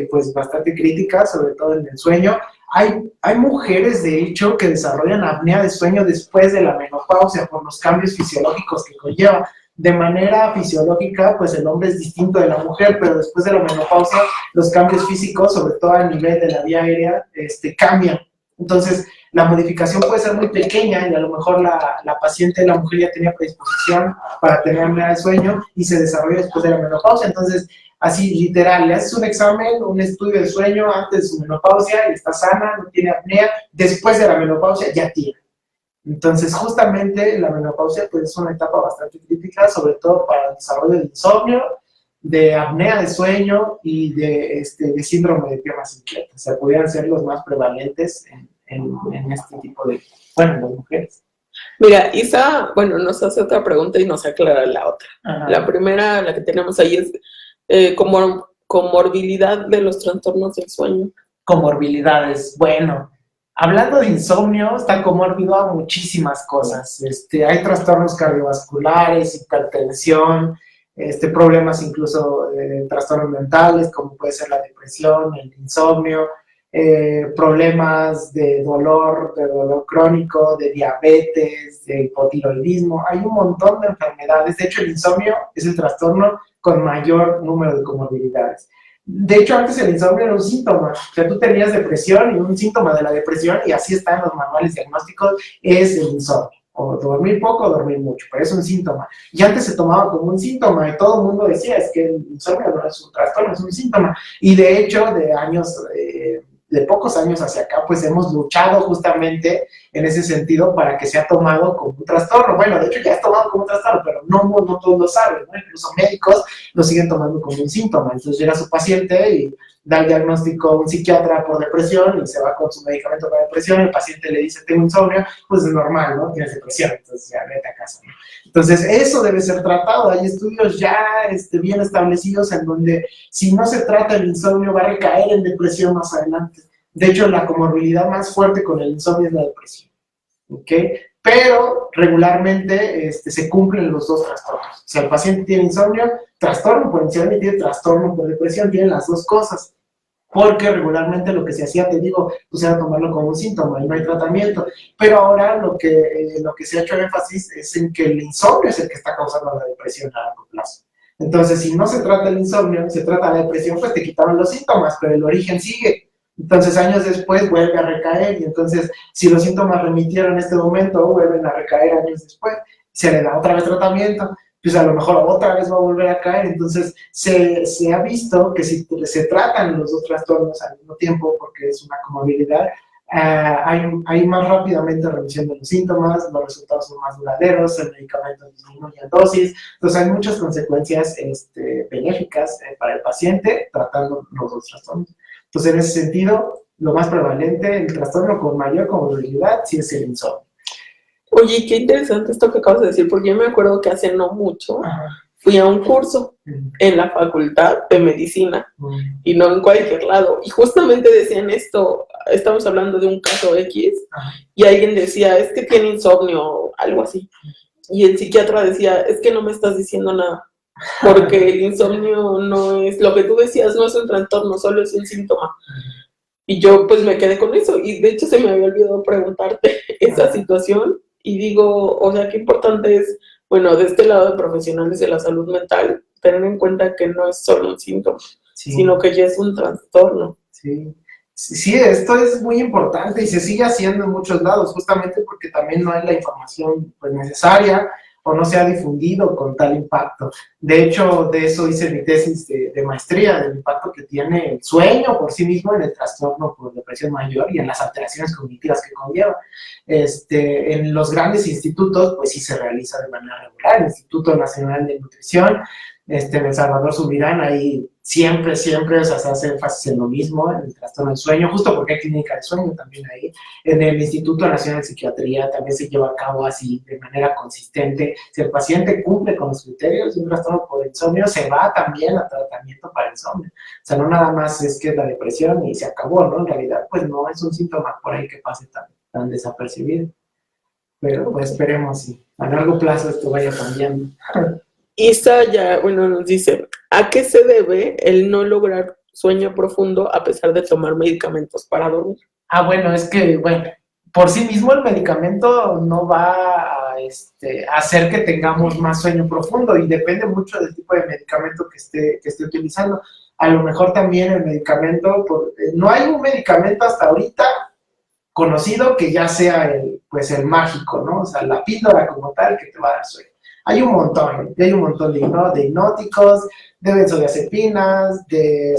pues bastante crítica, sobre todo en el sueño. Hay mujeres, de hecho, que desarrollan apnea de sueño después de la menopausia por los cambios fisiológicos que conlleva. De manera fisiológica, pues el hombre es distinto de la mujer, pero después de la menopausia, los cambios físicos, sobre todo a nivel de la vía aérea, cambian. Entonces, la modificación puede ser muy pequeña y a lo mejor la paciente, la mujer ya tenía predisposición para tener apnea de sueño y se desarrolla después de la menopausia. Entonces, así literal, le haces un examen, un estudio de sueño antes de su menopausia y está sana, no tiene apnea, después de la menopausia ya tiene. Entonces, justamente la menopausia pues, es una etapa bastante crítica, sobre todo para el desarrollo de insomnio, de apnea de sueño y de síndrome de piernas inquietas. O sea, pudieran ser los más prevalentes en este tipo de, bueno, en las mujeres. Mira, Isa, bueno, nos hace otra pregunta y nos aclara la otra. Ajá. La primera, la que tenemos ahí es comorbilidad de los trastornos del sueño. Comorbilidades, bueno. Hablando de insomnio, está comórbido a muchísimas cosas. Hay trastornos cardiovasculares, hipertensión, problemas incluso trastornos mentales, como puede ser la depresión, el insomnio, problemas de dolor crónico, de diabetes, de hipotiroidismo. Hay un montón de enfermedades. De hecho, el insomnio es el trastorno con mayor número de comorbilidades. De hecho, antes el insomnio era un síntoma. O sea, tú tenías depresión y un síntoma de la depresión, y así está en los manuales diagnósticos, es el insomnio. O dormir poco o dormir mucho, pero es un síntoma. Y antes se tomaba como un síntoma y todo el mundo decía, es que el insomnio no es un trastorno, es un síntoma. Y de hecho, de pocos años hacia acá, pues hemos luchado justamente en ese sentido para que sea tomado como un trastorno. Bueno, de hecho ya es tomado como un trastorno, pero no todos lo saben, ¿no? Incluso médicos lo siguen tomando como un síntoma. Entonces llega su paciente y da el diagnóstico a un psiquiatra por depresión y se va con su medicamento para depresión, el paciente le dice, tengo insomnio, pues es normal, ¿no? Tienes depresión, entonces ya vete a casa, ¿no? Entonces eso debe ser tratado. Hay estudios ya bien establecidos en donde si no se trata el insomnio va a recaer en depresión más adelante. De hecho, la comorbilidad más fuerte con el insomnio es la depresión, ¿ok? Pero regularmente se cumplen los dos trastornos. O sea, el paciente tiene insomnio, trastorno por insomnio y tiene trastorno por depresión, tienen las dos cosas. Porque regularmente lo que se hacía, te digo, pues era tomarlo como un síntoma y no hay tratamiento. Pero ahora lo que se ha hecho énfasis es en que el insomnio es el que está causando la depresión a largo plazo. Entonces, si no se trata el insomnio, se trata la depresión, pues te quitaron los síntomas, pero el origen sigue. Entonces, años después vuelve a recaer y entonces, si los síntomas remitieron en este momento, vuelven a recaer años después, se le da otra vez tratamiento, pues a lo mejor otra vez va a volver a caer. Entonces, se ha visto que si se tratan los dos trastornos al mismo tiempo, porque es una comorbilidad, hay más rápidamente remisión de los síntomas, los resultados son más duraderos, el medicamento disminuye en dosis. Entonces, hay muchas consecuencias benéficas para el paciente tratando los dos trastornos. Entonces, en ese sentido, lo más prevalente, el trastorno con mayor comorbilidad, sí es el insomnio. Oye, qué interesante esto que acabas de decir, porque yo me acuerdo que hace no mucho fui a un curso en la Facultad de Medicina y no en cualquier lado. Y justamente decían esto, estamos hablando de un caso X y alguien decía, es que tiene insomnio o algo así. Y el psiquiatra decía, es que no me estás diciendo nada. Porque el insomnio no es, lo que tú decías, no es un trastorno, solo es un síntoma. Y yo pues me quedé con eso, y de hecho se me había olvidado preguntarte esa situación, y digo, o sea, qué importante es, bueno, de este lado de profesionales de la salud mental, tener en cuenta que no es solo un síntoma, sino que ya es un trastorno. Sí, Sí, esto es muy importante y se sigue haciendo en muchos lados, justamente porque también no hay la información pues, necesaria o no se ha difundido con tal impacto. De hecho, de eso hice mi tesis de maestría, del impacto que tiene el sueño por sí mismo en el trastorno por depresión mayor y en las alteraciones cognitivas que conlleva. En los grandes institutos, pues sí se realiza de manera regular, el Instituto Nacional de Nutrición, en El Salvador Subirán, ahí siempre, o sea, se hace énfasis en lo mismo, en el trastorno del sueño, justo porque hay clínica de sueño también ahí. En el Instituto Nacional de Psiquiatría también se lleva a cabo así de manera consistente. Si el paciente cumple con los criterios de un trastorno por insomnio, se va también a tratamiento para insomnio. O sea, no nada más es que es la depresión y se acabó, ¿no? En realidad, pues no es un síntoma por ahí que pase tan desapercibido. Pero pues esperemos si a largo plazo esto vaya cambiando. Isa ya, bueno, nos dice, ¿a qué se debe el no lograr sueño profundo a pesar de tomar medicamentos para dormir? Bueno, es que, bueno, por sí mismo el medicamento no va a hacer que tengamos más sueño profundo y depende mucho del tipo de medicamento que esté utilizando. A lo mejor también el medicamento, no hay un medicamento hasta ahorita conocido que ya sea el mágico, ¿no? O sea, la píldora como tal que te va a dar sueño. Hay un montón de hipnóticos, de benzodiazepinas, de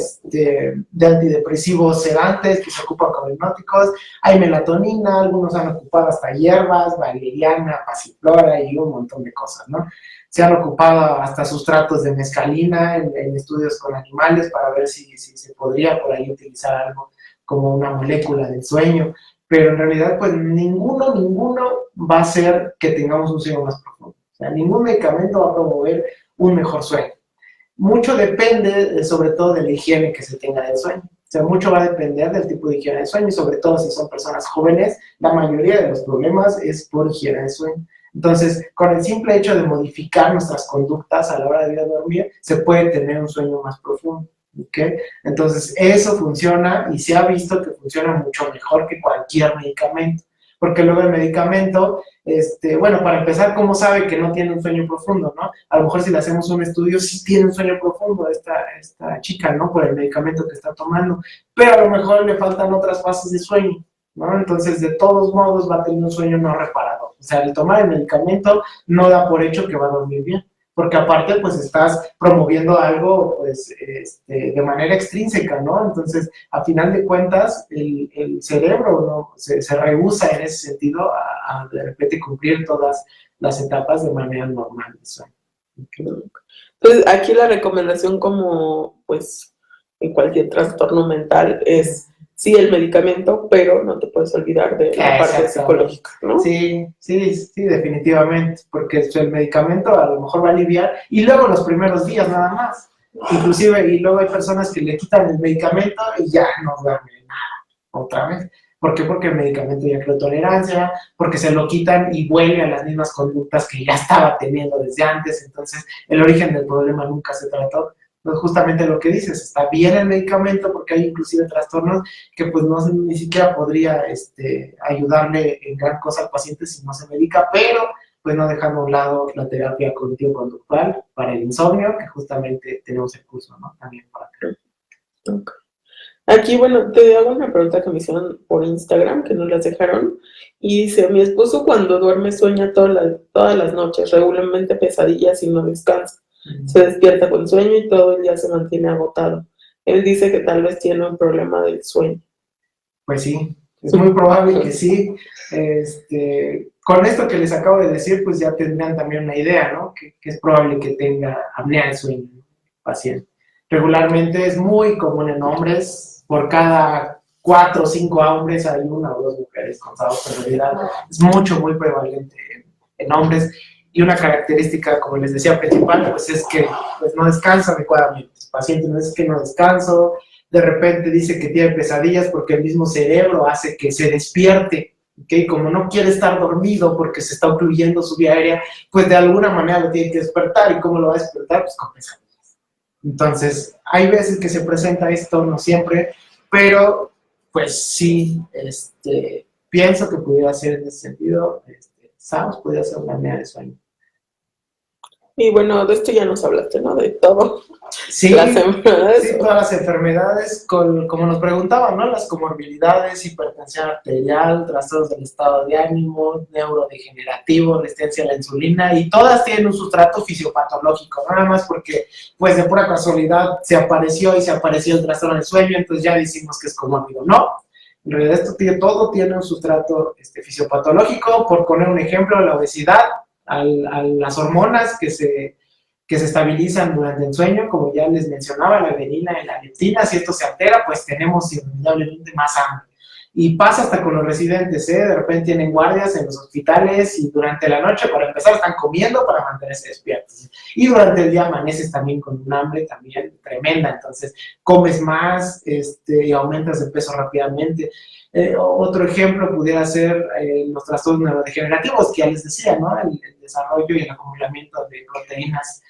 antidepresivos sedantes que se ocupan como hipnóticos, hay melatonina, algunos han ocupado hasta hierbas, valeriana, pasiflora y un montón de cosas, ¿no? Se han ocupado hasta sustratos de mescalina en estudios con animales para ver si se podría por ahí utilizar algo como una molécula del sueño, pero en realidad pues ninguno va a hacer que tengamos un sueño más profundo. O sea, ningún medicamento va a promover un mejor sueño. Mucho depende, sobre todo, de la higiene que se tenga del sueño. O sea, mucho va a depender del tipo de higiene del sueño y sobre todo si son personas jóvenes, la mayoría de los problemas es por higiene del sueño. Entonces, con el simple hecho de modificar nuestras conductas a la hora de ir a dormir, se puede tener un sueño más profundo. ¿Okay? Entonces, eso funciona y se ha visto que funciona mucho mejor que cualquier medicamento. Porque luego el medicamento, bueno, para empezar, ¿cómo sabe que no tiene un sueño profundo, no? A lo mejor si le hacemos un estudio, sí tiene un sueño profundo esta chica, ¿no? Por el medicamento que está tomando, pero a lo mejor le faltan otras fases de sueño, ¿no? Entonces, de todos modos, va a tener un sueño no reparador. O sea, el tomar el medicamento no da por hecho que va a dormir bien, porque aparte, pues, estás promoviendo algo, pues, de manera extrínseca, ¿no? Entonces, a final de cuentas, el cerebro, ¿no? se rehúsa en ese sentido a de repente cumplir todas las etapas de manera normal de sueño. Entonces, aquí la recomendación, como, pues, en cualquier trastorno mental, es sí el medicamento, pero no te puedes olvidar de la parte psicológica, ¿no? Sí, definitivamente, porque el medicamento a lo mejor va a aliviar, y luego los primeros días nada más, inclusive, y luego hay personas que le quitan el medicamento y ya no duermen nada, otra vez. ¿Por qué? Porque el medicamento ya creó tolerancia, porque se lo quitan y vuelve a las mismas conductas que ya estaba teniendo desde antes, entonces el origen del problema nunca se trató. Entonces, justamente lo que dices, está bien el medicamento porque hay inclusive trastornos que pues no ni siquiera podría ayudarle en gran cosa al paciente si no se medica, pero pues no dejando a un lado la terapia cognitivo-conductual para el insomnio, que justamente tenemos el curso, ¿no? También para acá. Okay. Aquí, bueno, te hago una pregunta que me hicieron por Instagram, que nos las dejaron, y dice, mi esposo cuando duerme sueña todas las noches, regularmente pesadillas y no descansa. Se despierta con sueño y todo el día se mantiene agotado. Él dice que tal vez tiene un problema del sueño. Pues sí, es muy probable que sí. Con esto que les acabo de decir, pues ya tendrán también una idea, ¿no? Que es probable que tenga apnea del sueño el paciente. Regularmente es muy común en hombres, por cada 4 o 5 hombres hay 1 o 2 mujeres con SAO, pero en realidad es muy prevalente en hombres. Y una característica, como les decía, principal, pues es que pues, no descansa adecuadamente. El paciente no es que no descanso, de repente dice que tiene pesadillas porque el mismo cerebro hace que se despierte, ¿okay? Como no quiere estar dormido porque se está ocluyendo su vía aérea, pues de alguna manera lo tiene que despertar. ¿Y cómo lo va a despertar? Pues con pesadillas. Entonces, hay veces que se presenta esto, no siempre, pero pues sí, pienso que pudiera ser en ese sentido, SAOS podría ser una apnea de sueño. Y bueno, de esto ya nos hablaste, ¿no? De todo. Sí, Las enfermedades. sí, todas las enfermedades, como nos preguntaban, ¿no? Las comorbilidades, hipertensión arterial, trastornos del estado de ánimo, neurodegenerativo, resistencia a la insulina, y todas tienen un sustrato fisiopatológico, no nada más porque, pues, de pura casualidad se apareció el trastorno del sueño, entonces ya decimos que es comórbido. No, en realidad todo tiene un sustrato fisiopatológico. Por poner un ejemplo, la obesidad, a las hormonas que se estabilizan durante el sueño, como ya les mencionaba, la adenina y la leptina. Si esto se altera, pues tenemos irremediablemente más hambre. Y pasa hasta con los residentes, ¿eh? De repente tienen guardias en los hospitales y durante la noche, para empezar, están comiendo para mantenerse despiertos. Y durante el día amaneces también con un hambre también tremenda, entonces comes más y aumentas de peso rápidamente. Otro ejemplo pudiera ser los trastornos neurodegenerativos, que ya les decía, ¿no? El desarrollo y el acumulamiento de proteínas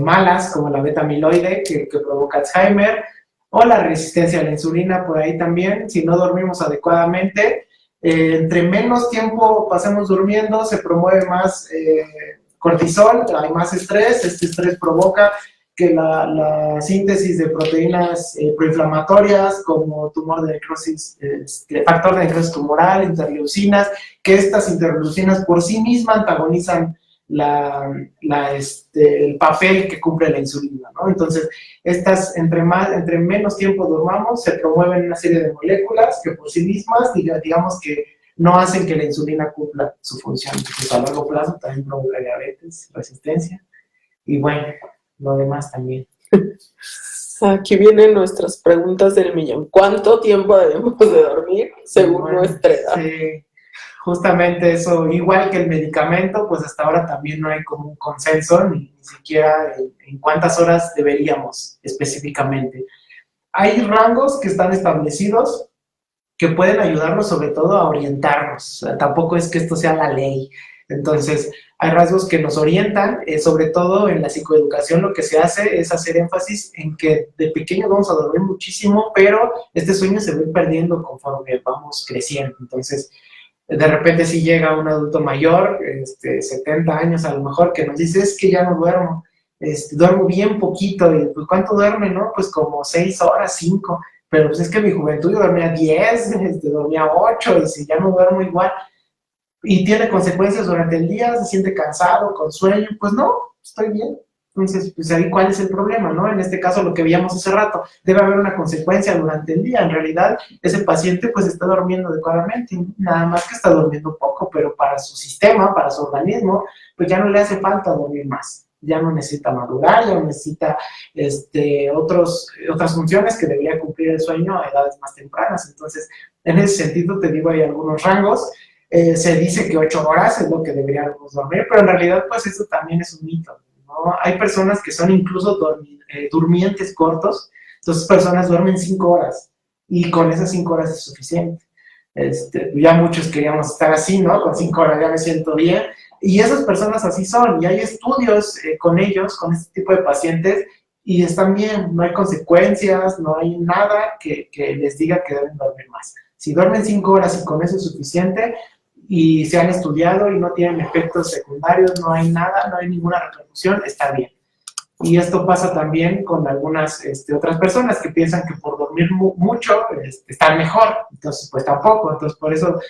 malas, como la beta-amiloide, que provoca Alzheimer, o la resistencia a la insulina, por ahí también. Si no dormimos adecuadamente, entre menos tiempo pasemos durmiendo, se promueve más cortisol, hay más estrés. Este estrés provoca que la síntesis de proteínas proinflamatorias, como tumor de necrosis, factor de necrosis tumoral, interleucinas, que estas interleucinas por sí mismas antagonizan el papel que cumple la insulina, ¿no? Entonces, entre menos tiempo durmamos, se promueven una serie de moléculas que por sí mismas, digamos que no hacen que la insulina cumpla su función. Entonces, a largo plazo también provoca diabetes, resistencia, y bueno, lo demás también. Aquí vienen nuestras preguntas del millón. ¿Cuánto tiempo debemos de dormir según nuestra edad? Sí, justamente eso, igual que el medicamento, pues hasta ahora también no hay como un consenso, ni siquiera en cuántas horas deberíamos específicamente. Hay rangos que están establecidos que pueden ayudarnos sobre todo a orientarnos. O sea, tampoco es que esto sea la ley. Entonces, hay rasgos que nos orientan, sobre todo en la psicoeducación lo que se hace es hacer énfasis en que de pequeños vamos a dormir muchísimo, pero este sueño se va perdiendo conforme vamos creciendo. Entonces, de repente si llega un adulto mayor, 70 años a lo mejor, que nos dice, es que ya no duermo, duermo bien poquito. Y pues, ¿cuánto duerme, no? Pues como 6 horas, 5, pero pues es que en mi juventud yo dormía 10, dormía 8, y si ya no duermo igual, y tiene consecuencias durante el día, se siente cansado, con sueño, pues no, estoy bien. Entonces, pues ahí cuál es el problema, ¿no? En este caso, lo que veíamos hace rato, debe haber una consecuencia durante el día. En realidad, ese paciente pues está durmiendo adecuadamente, nada más que está durmiendo poco, pero para su sistema, para su organismo, pues ya no le hace falta dormir más. Ya no necesita madurar, ya no necesita otras funciones que debería cumplir el sueño a edades más tempranas. Entonces, en ese sentido, te digo, hay algunos rangos. Se dice que 8 horas es lo que deberíamos dormir, pero en realidad pues eso también es un mito, ¿no? Hay personas que son incluso durmientes cortos, entonces personas duermen 5 horas y con esas 5 horas es suficiente. Ya muchos queríamos estar así, ¿no? Con 5 horas ya me siento bien, y esas personas así son, y hay estudios con ellos, con este tipo de pacientes, y están bien, no hay consecuencias, no hay nada que les diga que deben dormir más. Si duermen 5 horas y con eso es suficiente, y se han estudiado y no tienen efectos secundarios, no hay nada, no hay ninguna repercusión, está bien. Y esto pasa también con algunas otras personas que piensan que por dormir mucho están mejor, entonces pues tampoco. Entonces por eso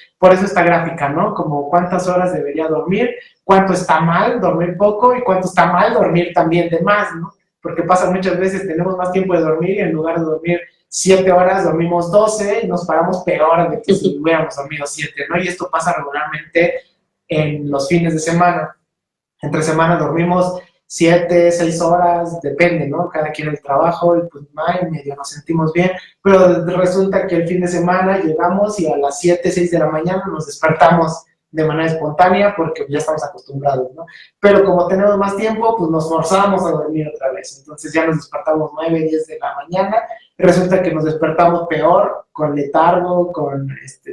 esta gráfica, ¿no? Como cuántas horas debería dormir, cuánto está mal dormir poco y cuánto está mal dormir también de más, ¿no? Porque pasa muchas veces, tenemos más tiempo de dormir y en lugar de dormir 7 horas, dormimos 12 y nos paramos peor de que si hubiéramos dormido 7, ¿no? Y esto pasa regularmente en los fines de semana. Entre semana dormimos 7, 6 horas, depende, ¿no? Cada quien el trabajo y pues medio nos sentimos bien, pero resulta que el fin de semana llegamos y a las 7, 6 de la mañana nos despertamos de manera espontánea porque ya estamos acostumbrados, ¿no? Pero como tenemos más tiempo, pues nos forzamos a dormir otra vez. Entonces ya nos despertamos 9, 10 de la mañana, y resulta que nos despertamos peor, con letargo, con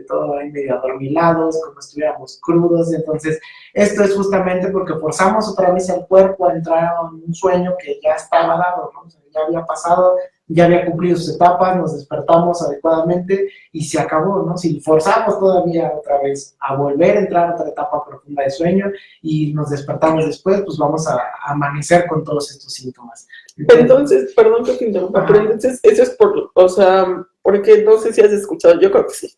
todo ahí medio adormilados, como si estuviéramos crudos. Entonces esto es justamente porque forzamos otra vez al cuerpo a entrar en un sueño que ya estaba dado, ¿no? O sea, ya había pasado, ya había cumplido sus etapas, nos despertamos adecuadamente y se acabó, ¿no? Si forzamos todavía otra vez a volver a entrar a otra etapa profunda de sueño y nos despertamos después, pues vamos a amanecer con todos estos síntomas. Entonces, perdón que te interrumpa, pero entonces eso es por, o sea, porque no sé si has escuchado, yo creo que sí,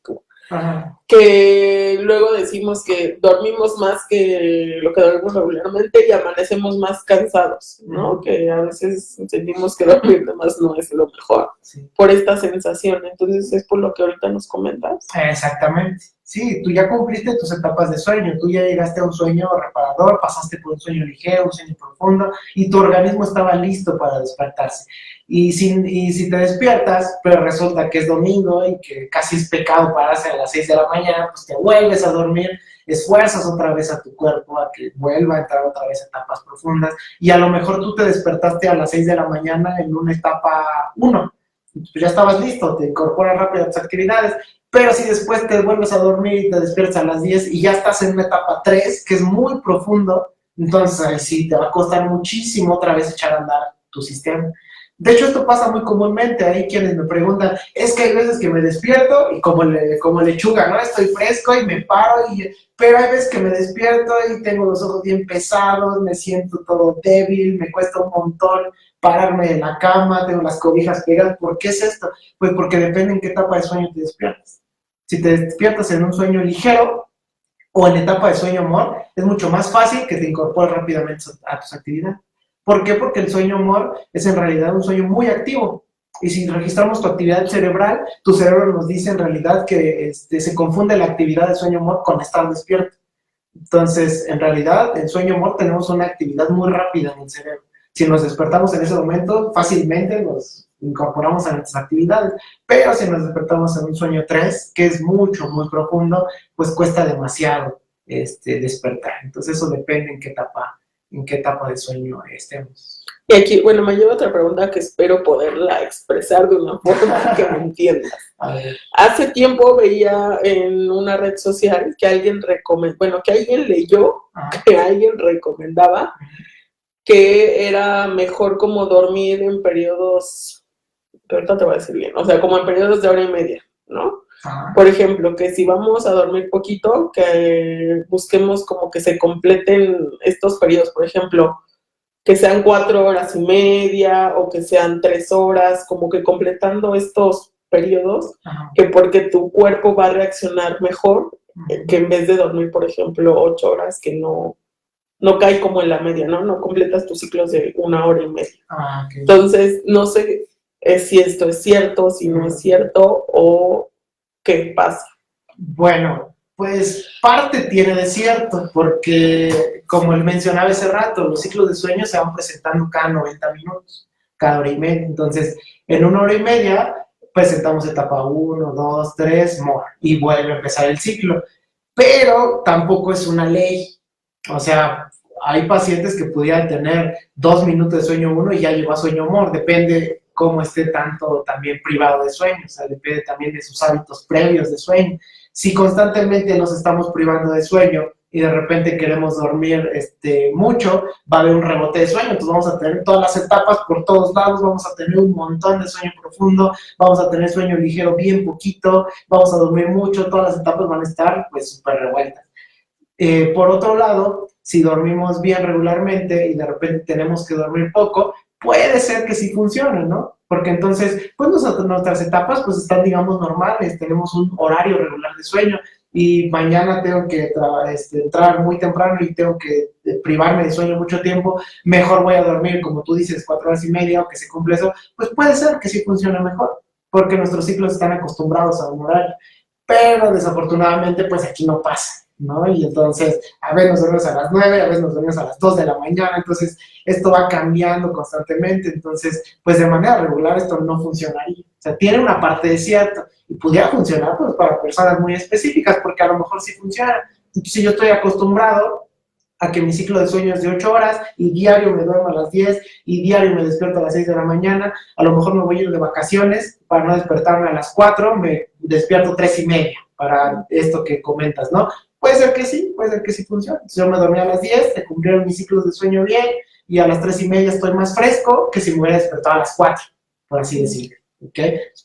Ajá. que luego decimos que dormimos más que lo que dormimos regularmente y amanecemos más cansados, ¿no? Que a veces sentimos que dormir de más no es lo mejor, Sí. por esta sensación. Entonces, es por lo que ahorita nos comentas. Exactamente. Sí, tú ya cumpliste tus etapas de sueño, tú ya llegaste a un sueño reparador, pasaste por un sueño ligero, un sueño profundo, y tu organismo estaba listo para despertarse. Y si te despiertas, pero resulta que es domingo y que casi es pecado pararse a las 6 de la mañana, pues te vuelves a dormir, esfuerzas otra vez a tu cuerpo a que vuelva a entrar otra vez a etapas profundas, y a lo mejor tú te despertaste a las 6 de la mañana en una etapa 1, pues ya estabas listo, te incorporas rápido a tus actividades. Pero si después te vuelves a dormir y te despiertas a las 10 y ya estás en una etapa 3, que es muy profundo, entonces ahí sí te va a costar muchísimo otra vez echar a andar tu sistema. De hecho, esto pasa muy comúnmente. Hay quienes me preguntan, es que hay veces que me despierto y como lechuga, ¿no? Estoy fresco y me paro, pero hay veces que me despierto y tengo los ojos bien pesados, me siento todo débil, me cuesta un montón pararme de la cama, tengo las cobijas pegadas. ¿Por qué es esto? Pues porque depende en qué etapa de sueño te despiertas. Si te despiertas en un sueño ligero o en etapa de sueño amor, es mucho más fácil que te incorpores rápidamente a tus actividades. ¿Por qué? Porque el sueño amor es en realidad un sueño muy activo. Y si registramos tu actividad cerebral, tu cerebro nos dice en realidad que se confunde la actividad de sueño amor con estar despierto. Entonces, en realidad, en sueño amor tenemos una actividad muy rápida en el cerebro. Si nos despertamos en ese momento, fácilmente nos incorporamos a nuestras actividades, pero si nos despertamos en un sueño 3, que es mucho, muy profundo, pues cuesta demasiado despertar. Entonces eso depende en qué etapa de sueño estemos. Y aquí, bueno, me lleva otra pregunta que espero poderla expresar de una forma que me entiendas. A ver. Hace tiempo veía en una red social que alguien que alguien leyó, que alguien recomendaba que era mejor como dormir en periodos, ahorita te voy a decir bien, o sea, como en periodos de hora y media, ¿no? Ajá. Por ejemplo, que si vamos a dormir poquito, que busquemos como que se completen estos periodos, por ejemplo, que sean 4 horas y media o que sean 3 horas, como que completando estos periodos, Ajá. que porque tu cuerpo va a reaccionar mejor, que en vez de dormir, por ejemplo, 8 horas, que no cae como en la media, ¿no? No completas tus ciclos de 1 hora y media. Okay. Entonces, no sé si esto es cierto, si no es cierto, o qué pasa. Bueno, pues parte tiene de cierto, porque como él mencionaba hace rato, los ciclos de sueño se van presentando cada 90 minutos, cada hora y media. Entonces, en 1 hora y media presentamos etapa 1, 2, 3, more, y vuelve a empezar el ciclo. Pero tampoco es una ley. O sea, hay pacientes que pudieran tener 2 minutos de sueño 1 y ya llegó a sueño amor, depende cómo esté tanto también privado de sueño, o sea, depende también de sus hábitos previos de sueño. Si constantemente nos estamos privando de sueño y de repente queremos dormir mucho, va a haber un rebote de sueño, entonces vamos a tener todas las etapas por todos lados, vamos a tener un montón de sueño profundo, vamos a tener sueño ligero bien poquito, vamos a dormir mucho, todas las etapas van a estar pues súper revueltas. Por otro lado, si dormimos bien regularmente y de repente tenemos que dormir poco, puede ser que sí funcione, ¿no? Porque entonces, pues nuestras etapas pues están, digamos, normales, tenemos un horario regular de sueño y mañana tengo que entrar muy temprano y tengo que privarme de sueño mucho tiempo, mejor voy a dormir, como tú dices, 4 horas y media o que se cumple eso, pues puede ser que sí funcione mejor, porque nuestros ciclos están acostumbrados a un horario, pero desafortunadamente pues aquí no pasa, ¿no? Y entonces, a veces nos dormimos a las 9, a veces nos dormimos a las 2 de la mañana, entonces esto va cambiando constantemente, entonces, pues de manera regular esto no funcionaría. O sea, tiene una parte de cierto, y pudiera funcionar pues para personas muy específicas, porque a lo mejor sí funciona. Entonces, si yo estoy acostumbrado a que mi ciclo de sueño es de 8 horas, y diario me duermo a las 10, y diario me despierto a las 6 de la mañana, a lo mejor me voy a ir de vacaciones, para no despertarme a las 4, me despierto 3 y media, para esto que comentas, ¿no? Puede ser que sí funcione. Si yo me dormí a las 10, se cumplieron mis ciclos de sueño bien, y a las 3:30 estoy más fresco que si me hubiera despertado a las 4, por así decirlo, ¿ok?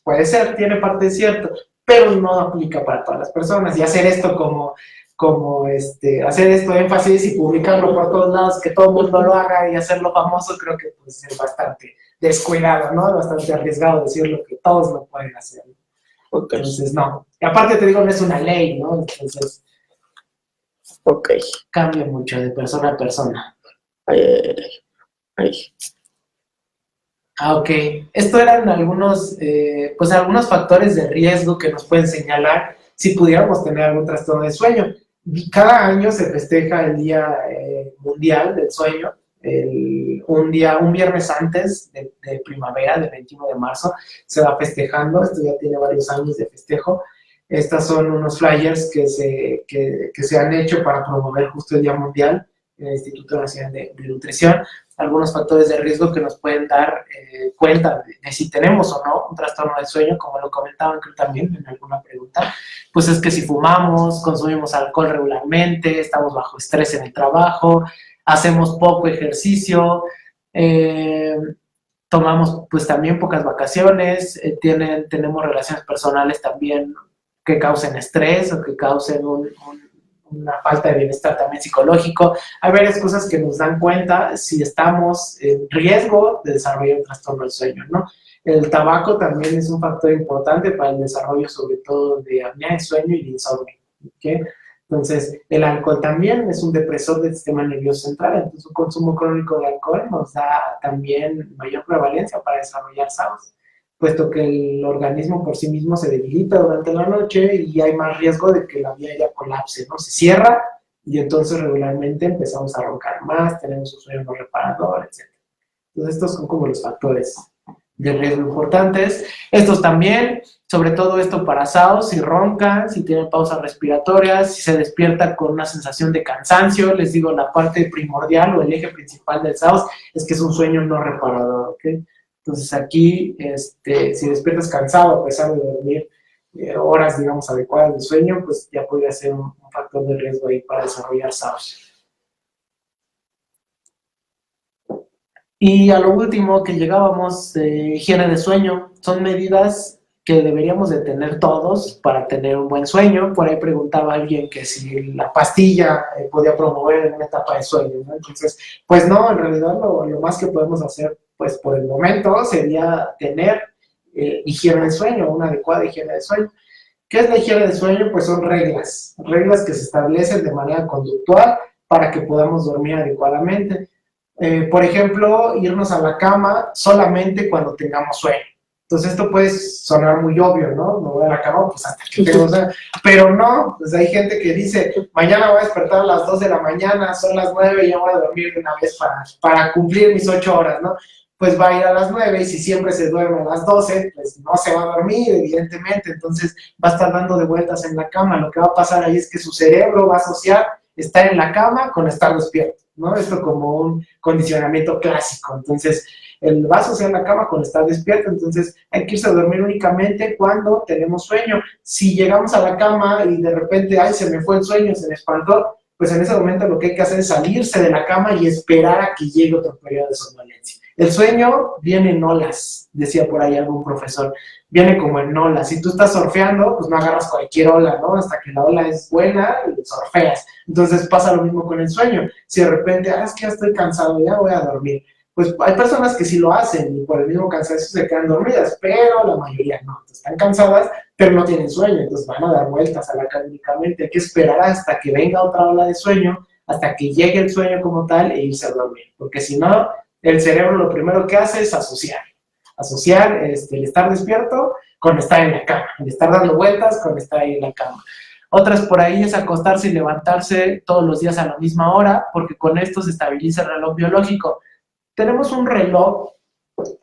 Puede ser, tiene parte de cierto, pero no aplica para todas las personas, y hacer esto hacer esto énfasis y publicarlo por todos lados, que todo el mundo lo haga y hacerlo famoso, creo que pues, es bastante descuidado, ¿no? Bastante arriesgado decirlo, que todos lo pueden hacer. Ok. Entonces, no. Y aparte te digo, no es una ley, ¿no? Entonces, Ok. cambia mucho de persona a persona. Ay. Ok. Esto eran algunos factores de riesgo que nos pueden señalar si pudiéramos tener algún trastorno de sueño. Cada año se festeja el Día Mundial del Sueño, un viernes antes de primavera, del 21 de marzo, se va festejando. Esto ya tiene varios años de festejo. Estos son unos flyers que se han hecho para promover justo el Día Mundial en el Instituto Nacional de Nutrición. Algunos factores de riesgo que nos pueden dar cuenta de si tenemos o no un trastorno del sueño, como lo comentaban creo también en alguna pregunta, pues es que si fumamos, consumimos alcohol regularmente, estamos bajo estrés en el trabajo, hacemos poco ejercicio, tomamos pues también pocas vacaciones, tenemos relaciones personales también que causen estrés o que causen una falta de bienestar también psicológico. Hay varias cosas que nos dan cuenta si estamos en riesgo de desarrollar un trastorno del sueño, ¿no? El tabaco también es un factor importante para el desarrollo, sobre todo de apnea de sueño y de insomnio, ¿okay? Entonces, el alcohol también es un depresor del sistema nervioso central, entonces un consumo crónico de alcohol nos da también mayor prevalencia para desarrollar SAOS, puesto que el organismo por sí mismo se debilita durante la noche y hay más riesgo de que la vía aérea colapse, ¿no? Se cierra y entonces regularmente empezamos a roncar más, tenemos un sueño no reparador, etc. Entonces, estos son como los factores de riesgo importantes. Estos también, sobre todo esto para SAOS, si ronca, si tiene pausas respiratorias, si se despierta con una sensación de cansancio. Les digo, la parte primordial o el eje principal del SAOS es que es un sueño no reparador, ¿ok? Entonces aquí, si despiertas cansado a pesar de dormir horas, digamos, adecuadas de sueño, pues ya podría ser un factor de riesgo ahí para desarrollar SAOS. Y a lo último que llegábamos, higiene de sueño, son medidas que deberíamos de tener todos para tener un buen sueño. Por ahí preguntaba alguien que si la pastilla podía promover en una etapa de sueño, ¿no? Entonces, pues no, en realidad lo más que podemos hacer, pues por el momento, sería tener higiene de sueño, una adecuada higiene de sueño. ¿Qué es la higiene de sueño? Pues son reglas que se establecen de manera conductual para que podamos dormir adecuadamente. Por ejemplo, irnos a la cama solamente cuando tengamos sueño. Entonces esto puede sonar muy obvio, ¿no? Me voy a la cama pues hasta que tengo sueño. Pero no, pues hay gente que dice, mañana voy a despertar a las 2 de la mañana, son las 9 y ya voy a dormir de una vez para cumplir mis 8 horas, ¿no? Pues va a ir a las 9 y si siempre se duerme a las 12, pues no se va a dormir, evidentemente. Entonces va a estar dando de vueltas en la cama. Lo que va a pasar ahí es que su cerebro va a asociar estar en la cama con estar despierto, ¿no? Esto como un condicionamiento clásico. Entonces, el va a asociar la cama con estar despierto, entonces hay que irse a dormir únicamente cuando tenemos sueño. Si llegamos a la cama y de repente, ay, se me fue el sueño, se me espantó, pues en ese momento lo que hay que hacer es salirse de la cama y esperar a que llegue otro periodo de somnolencia. El sueño viene en olas, decía por ahí algún profesor, viene como en olas. Si tú estás surfeando, pues no agarras cualquier ola, ¿no? Hasta que la ola es buena y surfeas. Entonces pasa lo mismo con el sueño. Si de repente, es que ya estoy cansado, ya voy a dormir. Pues hay personas que sí lo hacen y por el mismo cansancio se quedan dormidas, pero la mayoría no. Entonces, están cansadas, pero no tienen sueño, entonces van a dar vueltas a la cama únicamente. Hay que esperar hasta que venga otra ola de sueño, hasta que llegue el sueño como tal e irse a dormir. Porque si no, el cerebro lo primero que hace es asociar el estar despierto con estar en la cama, el estar dando vueltas con estar ahí en la cama. Otras por ahí es acostarse y levantarse todos los días a la misma hora, porque con esto se estabiliza el reloj biológico. Tenemos un reloj,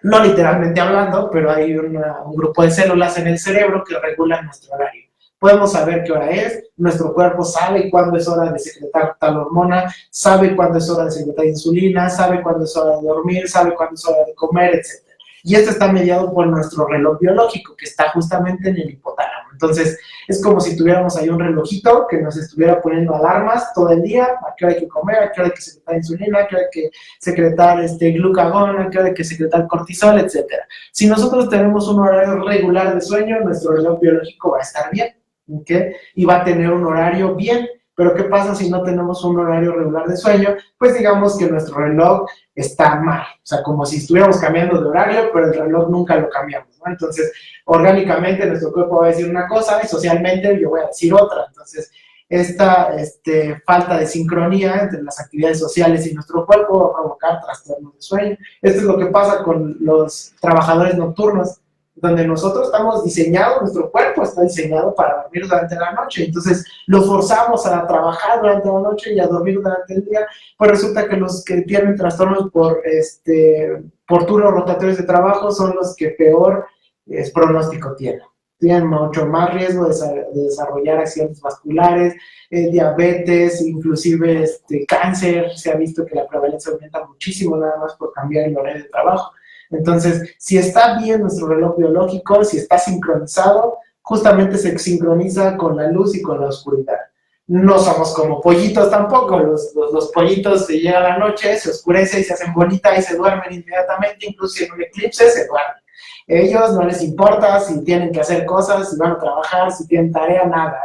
no literalmente hablando, pero hay un grupo de células en el cerebro que regulan nuestro horario. Podemos saber qué hora es, nuestro cuerpo sabe cuándo es hora de secretar tal hormona, sabe cuándo es hora de secretar insulina, sabe cuándo es hora de dormir, sabe cuándo es hora de comer, etc. Y esto está mediado por nuestro reloj biológico, que está justamente en el hipotálamo. Entonces, es como si tuviéramos ahí un relojito que nos estuviera poniendo alarmas todo el día, a qué hora hay que comer, a qué hora hay que secretar insulina, a qué hora hay que secretar glucagón, a qué hora hay que secretar cortisol, etcétera. Si nosotros tenemos un horario regular de sueño, nuestro reloj biológico va a estar bien, ¿ok? Y va a tener un horario bien. Pero ¿qué pasa si no tenemos un horario regular de sueño? Pues digamos que nuestro reloj está mal. O sea, como si estuviéramos cambiando de horario, pero el reloj nunca lo cambiamos, ¿no? Entonces, orgánicamente nuestro cuerpo va a decir una cosa y socialmente yo voy a decir otra. Entonces, esta falta de sincronía entre las actividades sociales y nuestro cuerpo va a provocar trastornos de sueño. Esto es lo que pasa con los trabajadores nocturnos, donde nosotros estamos diseñados, nuestro cuerpo está diseñado para dormir durante la noche, entonces lo forzamos a trabajar durante la noche y a dormir durante el día, pues resulta que los que tienen trastornos por turnos rotatorios de trabajo son los que peor pronóstico tienen mucho más riesgo de desarrollar accidentes vasculares, diabetes, inclusive cáncer. Se ha visto que la prevalencia aumenta muchísimo nada más por cambiar el horario de trabajo. Entonces, si está bien nuestro reloj biológico, si está sincronizado, justamente se sincroniza con la luz y con la oscuridad. No somos como pollitos tampoco, los pollitos se llega la noche, se oscurece y se hacen bolita y se duermen inmediatamente, incluso si en un eclipse se duermen. Ellos no les importa si tienen que hacer cosas, si van a trabajar, si tienen tarea, nada.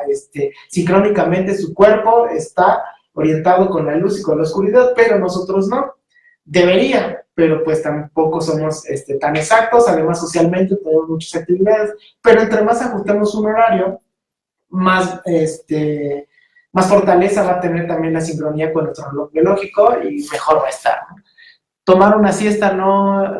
Sincrónicamente su cuerpo está orientado con la luz y con la oscuridad, pero nosotros no. Debería, pero pues tampoco somos tan exactos, además socialmente tenemos muchas actividades, pero entre más ajustemos un horario, más fortaleza va a tener también la sincronía con nuestro reloj biológico y mejor va a estar, ¿no? Tomar una siesta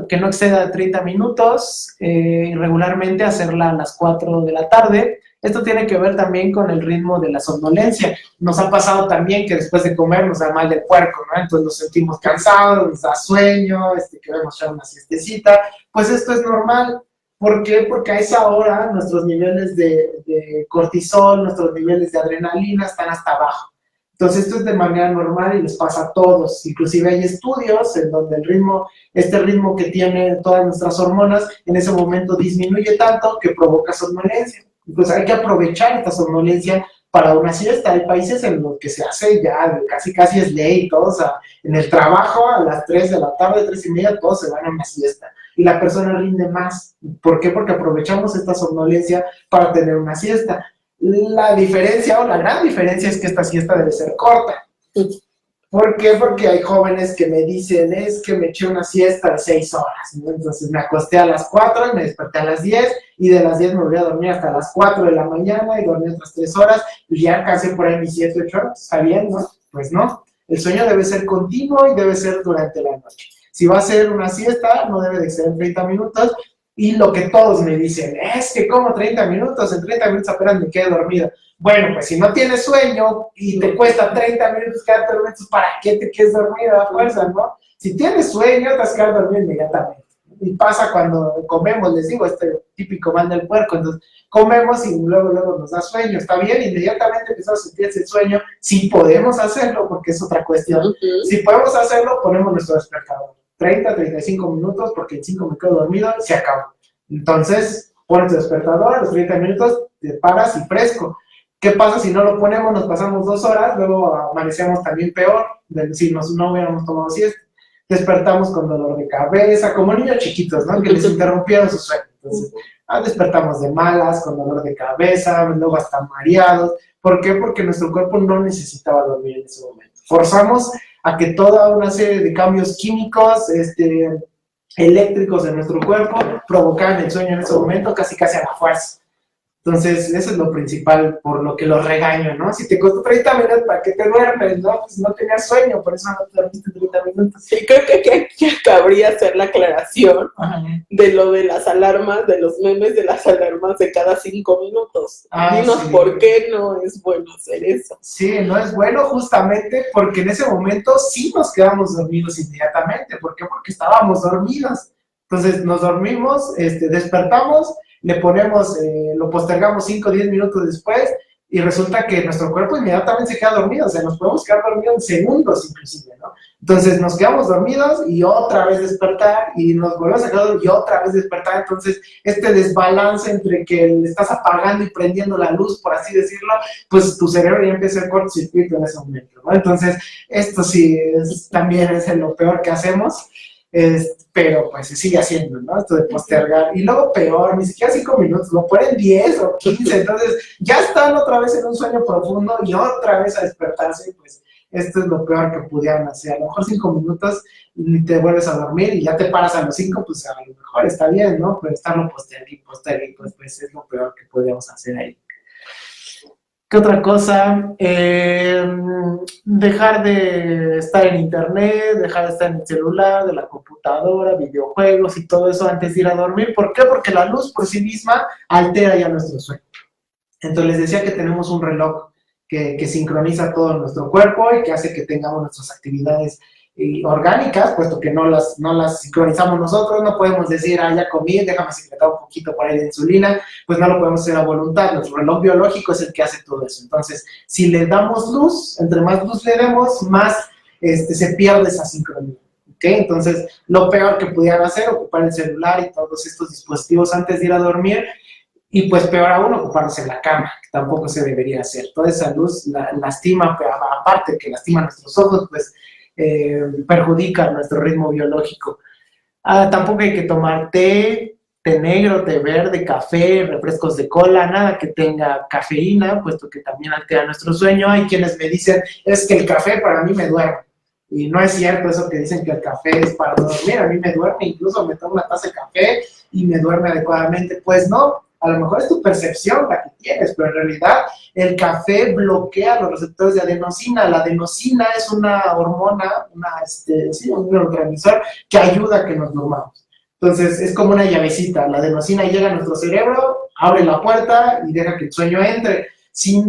que no exceda de 30 minutos, regularmente hacerla a las 4 de la tarde. Esto tiene que ver también con el ritmo de la somnolencia. Nos ha pasado también que después de comer nos da mal del puerco, ¿no? Entonces nos sentimos cansados, nos da sueño, queremos echar una siestecita. Pues esto es normal. ¿Por qué? Porque a esa hora nuestros niveles de cortisol, nuestros niveles de adrenalina están hasta abajo. Entonces esto es de manera normal y les pasa a todos. Inclusive hay estudios en donde este ritmo que tienen todas nuestras hormonas, en ese momento disminuye tanto que provoca somnolencia. Entonces hay que aprovechar esta somnolencia para una siesta. Hay países en los que se hace ya, casi es ley, todos en el trabajo a las 3 de la tarde, 3:30, todos se van a una siesta. Y la persona rinde más. ¿Por qué? Porque aprovechamos esta somnolencia para tener una siesta. La diferencia, o la gran diferencia, es que esta siesta debe ser corta. ¿Por qué? Porque hay jóvenes que me dicen, es que me eché una siesta de 6 horas, ¿no? Entonces me acosté a las 4 y me desperté a las 10, y de las 10 me volví a dormir hasta las 4 de la mañana y dormí otras 3 horas, y ya alcancé por ahí mis 7, 8 horas. ¿Está bien, no? Pues no. El sueño debe ser continuo y debe ser durante la noche. Si va a ser una siesta, no debe de ser 30 minutos, y lo que todos me dicen, es que como 30 minutos, en 30 minutos apenas me quedé dormido. Bueno, pues si no tienes sueño y te cuesta 30 minutos quedarte dormido, ¿para qué te quedes dormido a fuerza, no? Si tienes sueño, te vas a quedar dormido inmediatamente. Y pasa cuando comemos, les digo, típico mal del puerco, entonces comemos y luego nos da sueño, está bien, inmediatamente empezamos a sentir ese sueño. Si podemos hacerlo, porque es otra cuestión, si podemos hacerlo, ponemos nuestro despertador. 35 minutos, porque en 5 me quedo dormido, se acabó. Entonces, pones tu despertador, a los 30 minutos te paras y fresco. ¿Qué pasa si no lo ponemos? Nos pasamos 2 horas, luego amanecemos también peor, si no hubiéramos tomado siesta. Despertamos con dolor de cabeza, como niños chiquitos, ¿no? Que les interrumpieron su sueño. Entonces, despertamos de malas, con dolor de cabeza, luego hasta mareados. ¿Por qué? Porque nuestro cuerpo no necesitaba dormir en ese momento. Forzamos a que toda una serie de cambios químicos, eléctricos en nuestro cuerpo provocaran el sueño en ese momento, casi a la fuerza. Entonces, eso es lo principal por lo que los regaño, ¿no? Si te costó 30 minutos, ¿para qué te duermes? No, pues no tenías sueño, por eso no te dormiste 30 minutos. Sí, creo que aquí cabría hacer la aclaración de lo de las alarmas, de los memes de las alarmas de cada 5 minutos. Dinos sí. ¿Por qué no es bueno hacer eso? Sí, no es bueno justamente porque en ese momento sí nos quedamos dormidos inmediatamente. ¿Por qué? Porque estábamos dormidos. Entonces nos dormimos, despertamos, le ponemos, lo postergamos 5 o 10 minutos después, y resulta que nuestro cuerpo inmediatamente se queda dormido, o sea, nos podemos quedar dormidos en segundos inclusive, ¿no? Entonces nos quedamos dormidos y otra vez despertar y nos volvemos a quedar dormidos y otra vez despertar. Entonces este desbalance entre que le estás apagando y prendiendo la luz, por así decirlo, pues tu cerebro ya empieza a cortocircuito en ese momento, ¿no? Entonces esto sí también es lo peor que hacemos, pero pues se sigue haciendo, ¿no? Esto de postergar. Y luego peor, ni siquiera 5 minutos, lo ponen 10 o 15, entonces ya están otra vez en un sueño profundo y otra vez a despertarse, pues esto es lo peor que pudieran hacer. A lo mejor 5 minutos y te vuelves a dormir y ya te paras a los 5, pues a lo mejor está bien, ¿no? Pero estarlo postergando, pues es lo peor que podríamos hacer ahí. ¿Qué otra cosa? Dejar de estar en internet, dejar de estar en el celular, de la computadora, videojuegos y todo eso antes de ir a dormir. ¿Por qué? Porque la luz por sí misma altera ya nuestro sueño. Entonces les decía que tenemos un reloj que sincroniza todo nuestro cuerpo y que hace que tengamos nuestras actividades orgánicas, puesto que no las sincronizamos nosotros. No podemos decir, ya comí, déjame secretar un poquito por ahí de insulina, pues no lo podemos hacer a voluntad. Nuestro reloj biológico es el que hace todo eso. Entonces, si le damos luz, entre más luz le demos, más se pierde esa sincronía. ¿Okay? Entonces, lo peor que pudieran hacer, ocupar el celular y todos estos dispositivos antes de ir a dormir. Y pues peor aún, ocuparnos en la cama, que tampoco se debería hacer. Toda esa luz lastima, pero aparte que lastima nuestros ojos, pues perjudica nuestro ritmo biológico. Tampoco hay que tomar té negro, té verde, café, refrescos de cola, nada que tenga cafeína, puesto que también altera nuestro sueño. Hay quienes me dicen, es que el café para mí me duerme. Y no es cierto eso que dicen que el café es para dormir. A mí me duerme, incluso me tomo una taza de café y me duerme adecuadamente. Pues no. A lo mejor es tu percepción la que tienes, pero en realidad el bloquea los receptores de adenosina. La adenosina es una hormona, un neurotransmisor que ayuda a que nos durmamos. Entonces es como una llavecita. La adenosina llega a nuestro cerebro, abre la puerta y deja que el sueño entre. Si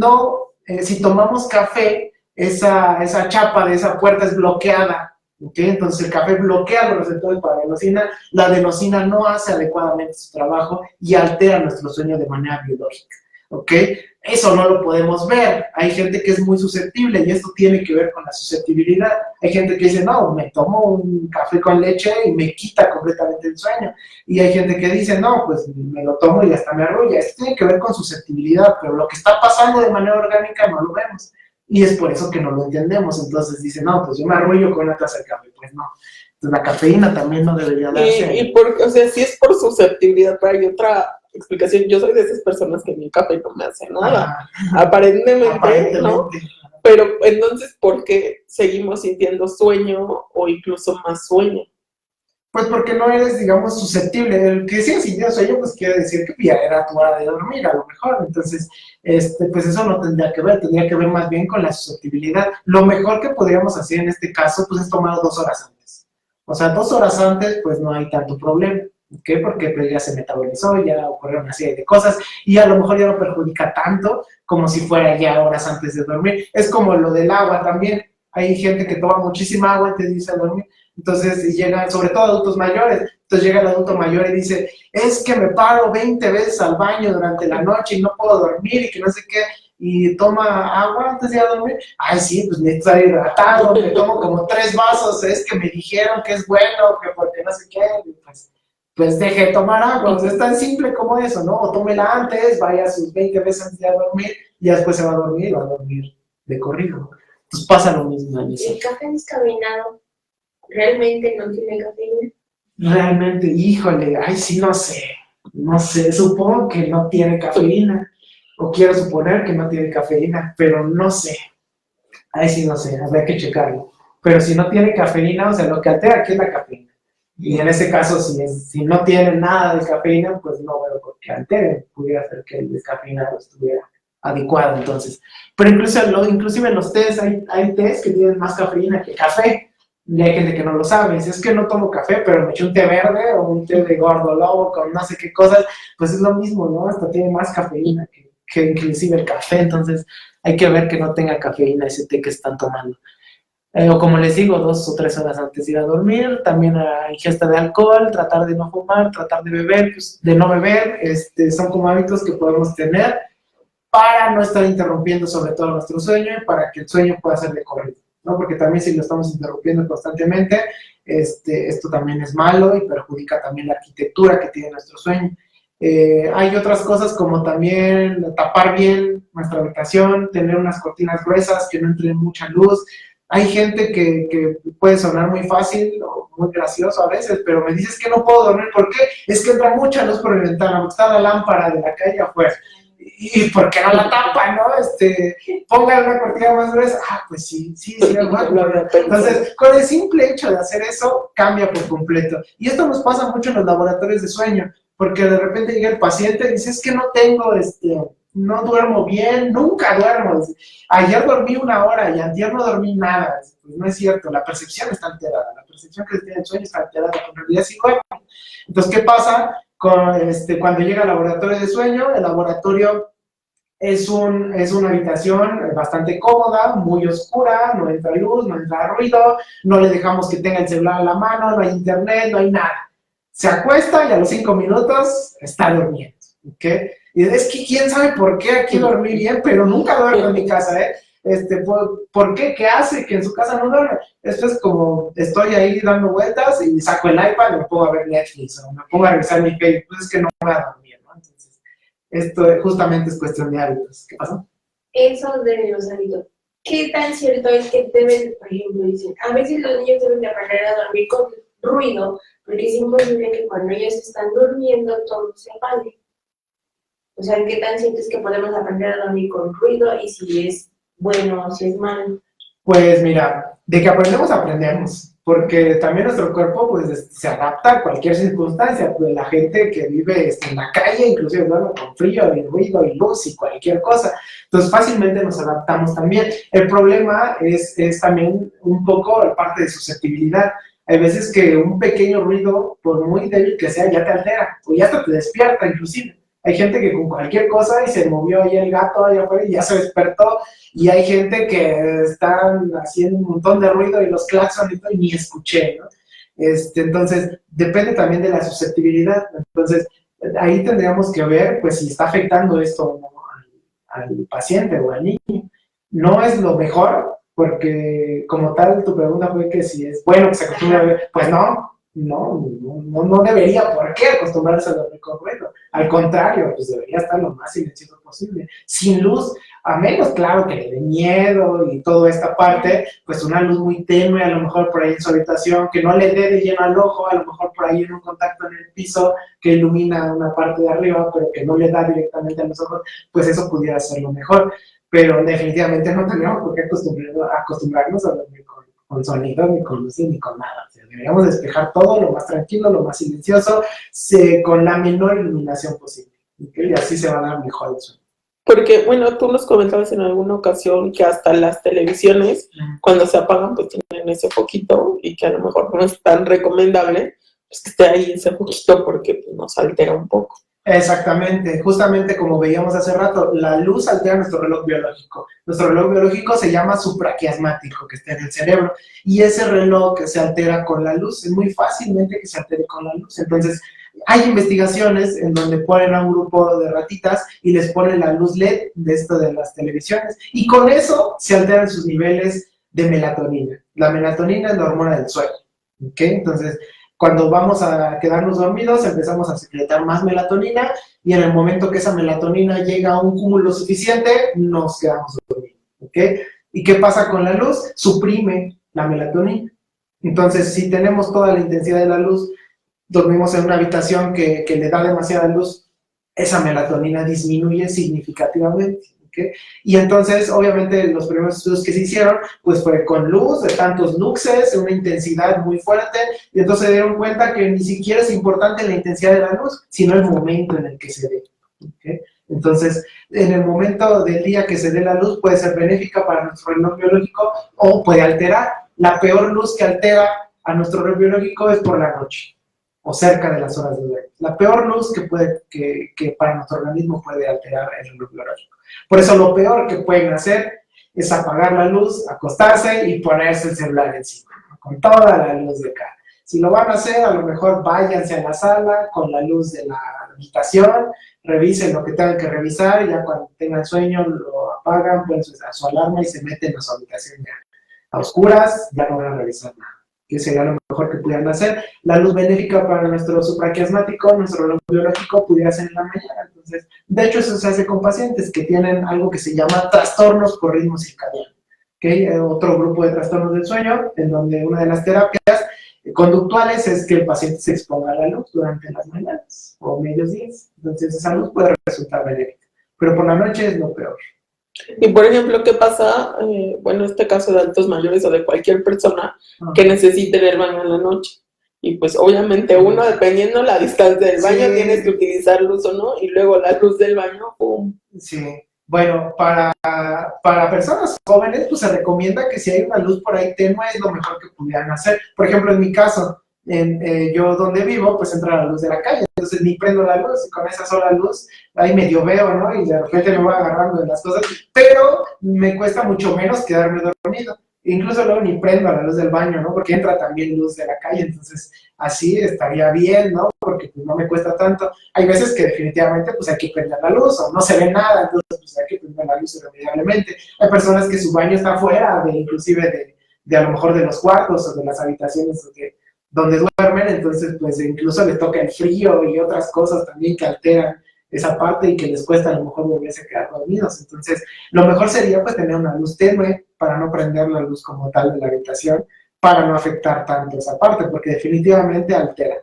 tomamos café, esa chapa de esa puerta es bloqueada. ¿Okay? Entonces el café bloquea los receptores para adenosina, la adenosina no hace adecuadamente su trabajo y altera nuestro sueño de manera biológica. ¿Okay? Eso no lo podemos ver. Hay gente que es muy susceptible y esto tiene que ver con la susceptibilidad. Hay gente que dice, no, me tomo un café con leche y me quita completamente el sueño. Y hay gente que dice, no, pues me lo tomo y hasta me arrulla. Esto tiene que ver con susceptibilidad, pero lo que está pasando de manera orgánica no lo vemos. Y es por eso que no lo entendemos. Entonces dicen, no, pues yo me arrullo con una taza de café. Pues no. Entonces la cafeína también no debería darse. O sea, si es por susceptibilidad, pero hay otra explicación. Yo soy de esas personas que ni el café no me hace nada. Aparentemente, ¿no? Pero entonces, ¿por qué seguimos sintiendo sueño o incluso más sueño? Pues porque no eres, digamos, susceptible. El que sigas sintiendo sueño, pues quiere decir que ya era tu hora de dormir, a lo mejor. Entonces, pues eso no tendría que ver más bien con la susceptibilidad. Lo mejor que podríamos hacer en este caso, pues es tomar 2 horas antes. O sea, 2 horas antes, pues no hay tanto problema. ¿Okay? Porque pues, ya se metabolizó, ya ocurrieron una serie de cosas y a lo mejor ya no perjudica tanto como si fuera ya horas antes de dormir. Es como lo del agua también. Hay gente que toma muchísima agua antes de irse a dormir. Entonces llegan, sobre todo adultos mayores, entonces llega el adulto mayor y dice, es que me paro 20 veces al baño durante la noche y no puedo dormir y que no sé qué, y toma agua antes de ir a dormir. Ay, sí, pues necesito estar hidratado, me tomo como 3 vasos, es que me dijeron que es bueno, que porque no sé qué, pues deje de tomar agua. O sea, es tan simple como eso, ¿no? O tómela antes, vaya sus 20 veces antes de ir a dormir y después se va a dormir de corrido. Entonces pasa lo mismo. El café descafeinado realmente no tiene cafeína. Realmente, híjole, ay, sí, no sé, supongo que no tiene cafeína, o quiero suponer que no tiene cafeína, pero no sé, ay, sí, no sé, habría que checarlo, pero si no tiene cafeína, o sea, lo que altera aquí es la cafeína, y en ese caso, si no tiene nada de cafeína, pues no veo por qué altere, pudiera ser que el descafeinado estuviera adecuado, entonces, pero inclusive en los tés, hay tés que tienen más cafeína que café. Y hay gente que no lo sabe, si es que no tomo café, pero me eché un té verde o un té de gordo lobo con no sé qué cosas, pues es lo mismo, ¿no? Hasta tiene más cafeína que inclusive el café, entonces hay que ver que no tenga cafeína ese té que están tomando. O como les digo, 2 o 3 horas antes de ir a dormir, también la ingesta de alcohol, tratar de no fumar, tratar de beber, pues de no beber, son como hábitos que podemos tener para no estar interrumpiendo sobre todo nuestro sueño y para que el sueño pueda ser de corrido, ¿no? Porque también si lo estamos interrumpiendo constantemente, esto también es malo y perjudica también la arquitectura que tiene nuestro sueño. Hay otras cosas como también tapar bien nuestra habitación, tener unas cortinas gruesas que no entre mucha luz. Hay gente que puede sonar muy fácil o muy gracioso a veces, pero me dices que no puedo dormir. ¿Por qué? Es que entra mucha luz por mi ventana, porque está la lámpara de la calle afuera. ¿Y por qué no la tapa, no? Pongan una cortina más gruesa. Pues sí, entonces, con el simple hecho de hacer eso, cambia por completo. Y esto nos pasa mucho en los laboratorios de sueño, porque de repente llega el paciente y dice, es que no tengo, no duermo bien, nunca duermo. Ayer dormí 1 hora y antier no dormí nada. Pues no es cierto, la percepción está alterada, la percepción que se tiene del sueño está alterada, en realidad sí duermo. Entonces, ¿qué pasa cuando llega al laboratorio de sueño? El laboratorio es una habitación bastante cómoda, muy oscura, no entra luz, no entra ruido, no le dejamos que tenga el celular a la mano, no hay internet, no hay nada. Se acuesta y a los 5 minutos está durmiendo, ¿ok? Y es que quién sabe por qué aquí dormí bien, pero nunca duermo en mi casa, ¿eh? ¿Por qué? ¿Qué hace que en su casa no duerme? Esto es como, estoy ahí dando vueltas y saco el iPad y me pongo a ver Netflix o me pongo a revisar mi Facebook, pues es que no voy a dormir, ¿no? Entonces, esto justamente es cuestión de hábitos. ¿Qué pasa? Eso de los hábitos. ¿Qué tan cierto es que deben, por ejemplo, dicen, a veces los niños deben de aprender a dormir con ruido, porque es imposible que cuando ellos están durmiendo todo se apague? O sea, ¿qué tan cierto es que podemos aprender a dormir con ruido y si es bueno o si es malo? Pues mira, de que aprendemos, porque también nuestro cuerpo pues se adapta a cualquier circunstancia, pues la gente que vive en la calle inclusive duerme con frío y ruido y luz y cualquier cosa, entonces fácilmente nos adaptamos también. El problema es también un poco la parte de susceptibilidad. Hay veces que un pequeño ruido, por muy débil que sea, ya te altera, o ya hasta te despierta inclusive. Hay gente que con cualquier cosa y se movió ahí el gato allá afuera y ya se despertó, y hay gente que están haciendo un montón de ruido y los claxon y todo y ni escuché, ¿no? Entonces, depende también de la susceptibilidad. Entonces, ahí tendríamos que ver, pues, si está afectando esto, ¿no?, al paciente o al niño. No es lo mejor, porque como tal, tu pregunta fue que si es bueno que se acostumbre a ver, pues no debería por qué acostumbrarse a dormir con ruido. Al contrario, pues debería estar lo más silencioso posible, sin luz, a menos, claro, que le dé miedo y toda esta parte, pues una luz muy tenue, a lo mejor por ahí en su habitación, que no le dé de lleno al ojo, a lo mejor por ahí en un contacto en el piso que ilumina una parte de arriba, pero que no le da directamente a los ojos, pues eso pudiera ser lo mejor. Pero definitivamente no tenemos por qué acostumbrarnos a dormir con sonido, ni con luces, ni con nada. O sea, deberíamos despejar todo lo más tranquilo, lo más silencioso, con la menor iluminación posible. ¿Okay? Y así se va a dar mejor el sueño. Porque, bueno, tú nos comentabas en alguna ocasión que hasta las televisiones, cuando se apagan, pues tienen ese foquito y que a lo mejor no es tan recomendable pues, que esté ahí ese foquito porque pues, nos altera un poco. Exactamente, justamente como veíamos hace rato, la luz altera nuestro reloj biológico. Nuestro reloj biológico se llama supraquiasmático, que está en el cerebro, y ese reloj que se altera con la luz, es muy fácilmente que se altere con la luz. Entonces, hay investigaciones en donde ponen a un grupo de ratitas y les ponen la luz LED de esto de las televisiones, y con eso se alteran sus niveles de melatonina. La melatonina es la hormona del sueño, ¿ok? Entonces, cuando vamos a quedarnos dormidos, empezamos a secretar más melatonina y en el momento que esa melatonina llega a un cúmulo suficiente, nos quedamos dormidos, ¿ok? ¿Y qué pasa con la luz? Suprime la melatonina. Entonces, si tenemos toda la intensidad de la luz, dormimos en una habitación que le da demasiada luz, esa melatonina disminuye significativamente. ¿Okay? Y entonces, obviamente, los primeros estudios que se hicieron, pues fue con luz, de tantos luxes, una intensidad muy fuerte, y entonces se dieron cuenta que ni siquiera es importante la intensidad de la luz, sino el momento en el que se dé. ¿Okay? Entonces, en el momento del día que se dé la luz, puede ser benéfica para nuestro reloj biológico o puede alterar. La peor luz que altera a nuestro reloj biológico es por la noche, o cerca de las horas de sueño. La peor luz que para nuestro organismo puede alterar el reloj biológico. Por eso lo peor que pueden hacer es apagar la luz, acostarse y ponerse el celular encima, ¿no? Con toda la luz de cara. Si lo van a hacer, a lo mejor váyanse a la sala con la luz de la habitación, revisen lo que tengan que revisar, y ya cuando tengan sueño lo apagan, ponen su alarma y se meten a su habitación ya a oscuras, ya no van a revisar nada, que sería lo mejor que pudieran hacer. La luz benéfica para nuestro supraquiasmático, nuestro reloj biológico, pudiera ser en la mañana. Entonces, de hecho, eso se hace con pacientes que tienen algo que se llama trastornos por ritmo circadiano, ¿okay? Otro grupo de trastornos del sueño, en donde una de las terapias conductuales es que el paciente se exponga a la luz durante las mañanas o medios días. Entonces, esa luz puede resultar benéfica, pero por la noche es lo peor. Y por ejemplo, ¿qué pasa, bueno, este caso de adultos mayores o de cualquier persona que necesite ir al baño en la noche? Y pues obviamente uno, dependiendo la distancia del baño, Sí. tienes que utilizar luz o no, y luego la luz del baño, ¡pum! Sí, bueno, para personas jóvenes, pues se recomienda que si hay una luz por ahí tenue, es lo mejor que pudieran hacer. Por ejemplo, en mi caso, yo donde vivo, pues entra la luz de la calle, entonces ni prendo la luz, y con esa sola luz, ahí medio veo, ¿no? Y de repente me voy agarrando de las cosas, pero me cuesta mucho menos quedarme dormido. Incluso luego ni prendo la luz del baño, ¿no? Porque entra también luz de la calle, entonces así estaría bien, ¿no? Porque pues no me cuesta tanto. Hay veces que definitivamente pues hay que prender la luz o no se ve nada, entonces pues hay que prender la luz irremediablemente. Hay personas que su baño está fuera, inclusive de a lo mejor de los cuartos o de las habitaciones donde duermen, entonces pues incluso les toca el frío y otras cosas también que alteran esa parte y que les cuesta a lo mejor volverse a quedar dormidos. Entonces, lo mejor sería pues tener una luz tenue para no prender la luz como tal de la habitación, para no afectar tanto esa parte, porque definitivamente altera.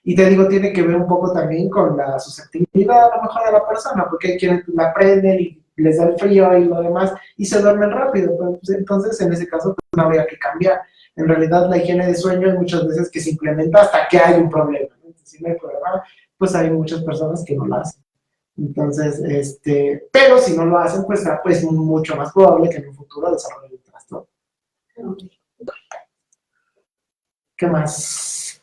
Y te digo, tiene que ver un poco también con la susceptibilidad a lo mejor de la persona, porque hay quienes la prenden y les da el frío y lo demás, y se duermen rápido. Pues, entonces, en ese caso, pues, no habría que cambiar. En realidad, la higiene de sueño hay muchas veces que se implementa hasta que hay un problema. Entonces, si no hay problema, pues hay muchas personas que no lo hacen. Entonces, pero si no lo hacen, pues es mucho más probable que en un futuro desarrollen el trastorno. ¿Qué más?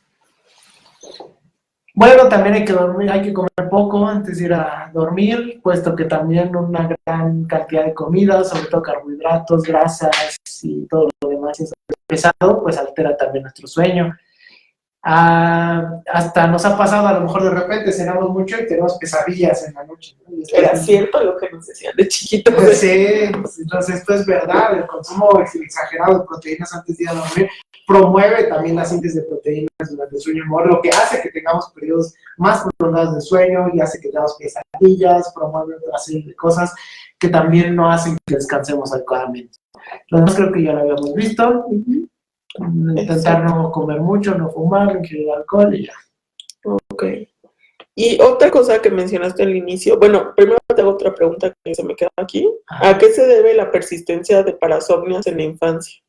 Bueno, también hay que dormir, hay que comer poco antes de ir a dormir, puesto que también una gran cantidad de comida, sobre todo carbohidratos, grasas y todo lo demás es pesado, pues altera también nuestro sueño. Hasta nos ha pasado, a lo mejor de repente cenamos mucho y tenemos pesadillas en la noche, ¿no? Era cierto lo que nos decían de chiquitos. Sí, entonces esto es verdad, el consumo exagerado de proteínas antes de ir a dormir promueve también la síntesis de proteínas durante el sueño, lo que hace que tengamos periodos más prolongados de sueño y hace que tengamos pesadillas, promueve otra serie de cosas que también no hacen que descansemos adecuadamente. Lo demás creo que ya lo habíamos visto. Intentar no comer mucho, no fumar, ingerir alcohol y ya. Ok. Y otra cosa que mencionaste al inicio, bueno, primero te hago otra pregunta que se me queda aquí. ¿A qué se debe la persistencia de parasomnias en la infancia?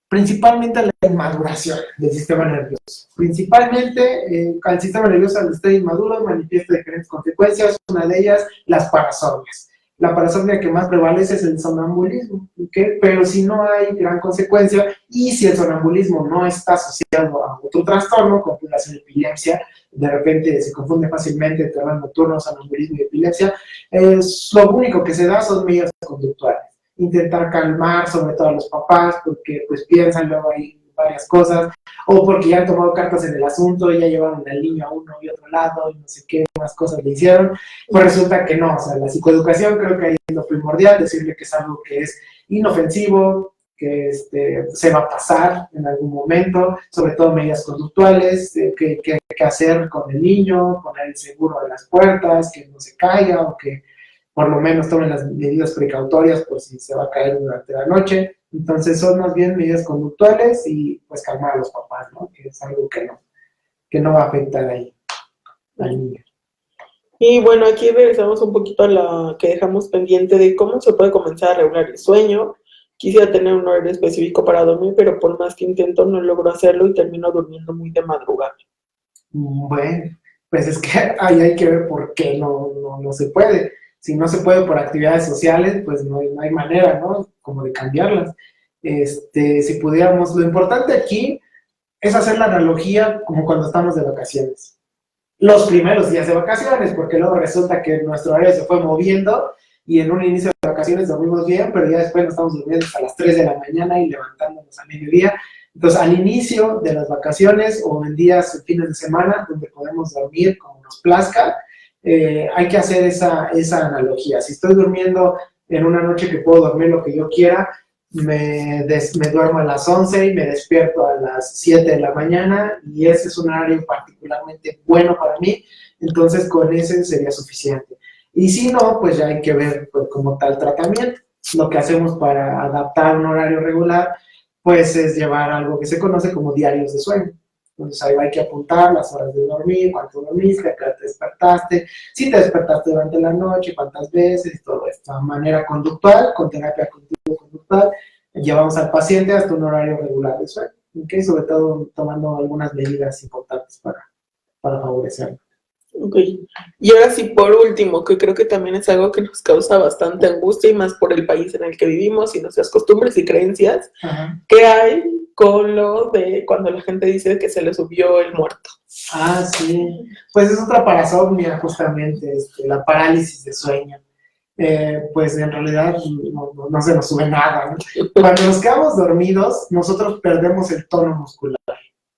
Principalmente a la inmaduración del sistema nervioso. Principalmente al sistema nervioso al estar inmaduro manifiesta diferentes consecuencias, una de ellas las parasomnias. La parasomnia que más prevalece es el sonambulismo, ¿okay? Pero si no hay gran consecuencia y si el sonambulismo no está asociado a otro trastorno, como puede ser epilepsia, de repente se confunde fácilmente entre terror nocturno, sonambulismo y epilepsia, lo único que se da son medidas conductuales. Intentar calmar sobre todo a los papás porque pues piensan luego hay varias cosas, o porque ya han tomado cartas en el asunto y ya llevaron al niño a uno y otro lado y no sé qué más cosas le hicieron, pues resulta que no. O sea, la psicoeducación creo que ahí es lo primordial, decirle que es algo que es inofensivo, que se va a pasar en algún momento, sobre todo medidas conductuales, que hacer con el niño, poner el seguro de las puertas, que no se caiga o que por lo menos tomen las medidas precautorias por si se va a caer durante la noche. Entonces son más bien medidas conductuales y pues calmar a los papás, ¿no? Que es algo que no va a afectar ahí al niño. Y bueno, aquí regresamos un poquito a la que dejamos pendiente de cómo se puede comenzar a regular el sueño. Quisiera tener un horario específico para dormir, pero por más que intento no logro hacerlo y termino durmiendo muy de madrugada. Bueno, pues es que ahí hay que ver por qué no se puede. Si no se puede por actividades sociales, pues no hay manera, ¿no? Como de cambiarlas. Si pudiéramos, lo importante aquí es hacer la analogía como cuando estamos de vacaciones. Los primeros días de vacaciones, porque luego resulta que nuestro horario se fue moviendo y en un inicio de vacaciones dormimos bien, pero ya después nos estamos durmiendo hasta las 3 de la mañana y levantándonos a mediodía. Entonces, al inicio de las vacaciones o en días, fines de semana, donde podemos dormir como nos plazca, hay que hacer esa analogía. Si estoy durmiendo en una noche que puedo dormir lo que yo quiera, me duermo a las 11 y me despierto a las 7 de la mañana, y ese es un horario particularmente bueno para mí, entonces con ese sería suficiente. Y si no, pues ya hay que ver pues, como tal tratamiento. Lo que hacemos para adaptar un horario regular, pues es llevar algo que se conoce como diarios de sueño. Entonces ahí hay que apuntar las horas de dormir, cuánto dormiste, a qué hora te despertaste, si te despertaste durante la noche, cuántas veces, y todo esto. De manera conductual, con terapia cognitivo-conductual, llevamos al paciente hasta un horario regular de sueño, ¿okay? Sobre todo tomando algunas medidas importantes para favorecerlo. Ok. Y ahora sí, por último, que creo que también es algo que nos causa bastante angustia, y más por el país en el que vivimos y nuestras costumbres y creencias, Ajá. ¿qué hay con lo de cuando la gente dice que se le subió el muerto? Ah, sí. Pues es otra parasomnia, justamente, la parálisis de sueño. Pues en realidad no se nos sube nada, ¿no? Cuando nos quedamos dormidos, nosotros perdemos el tono muscular,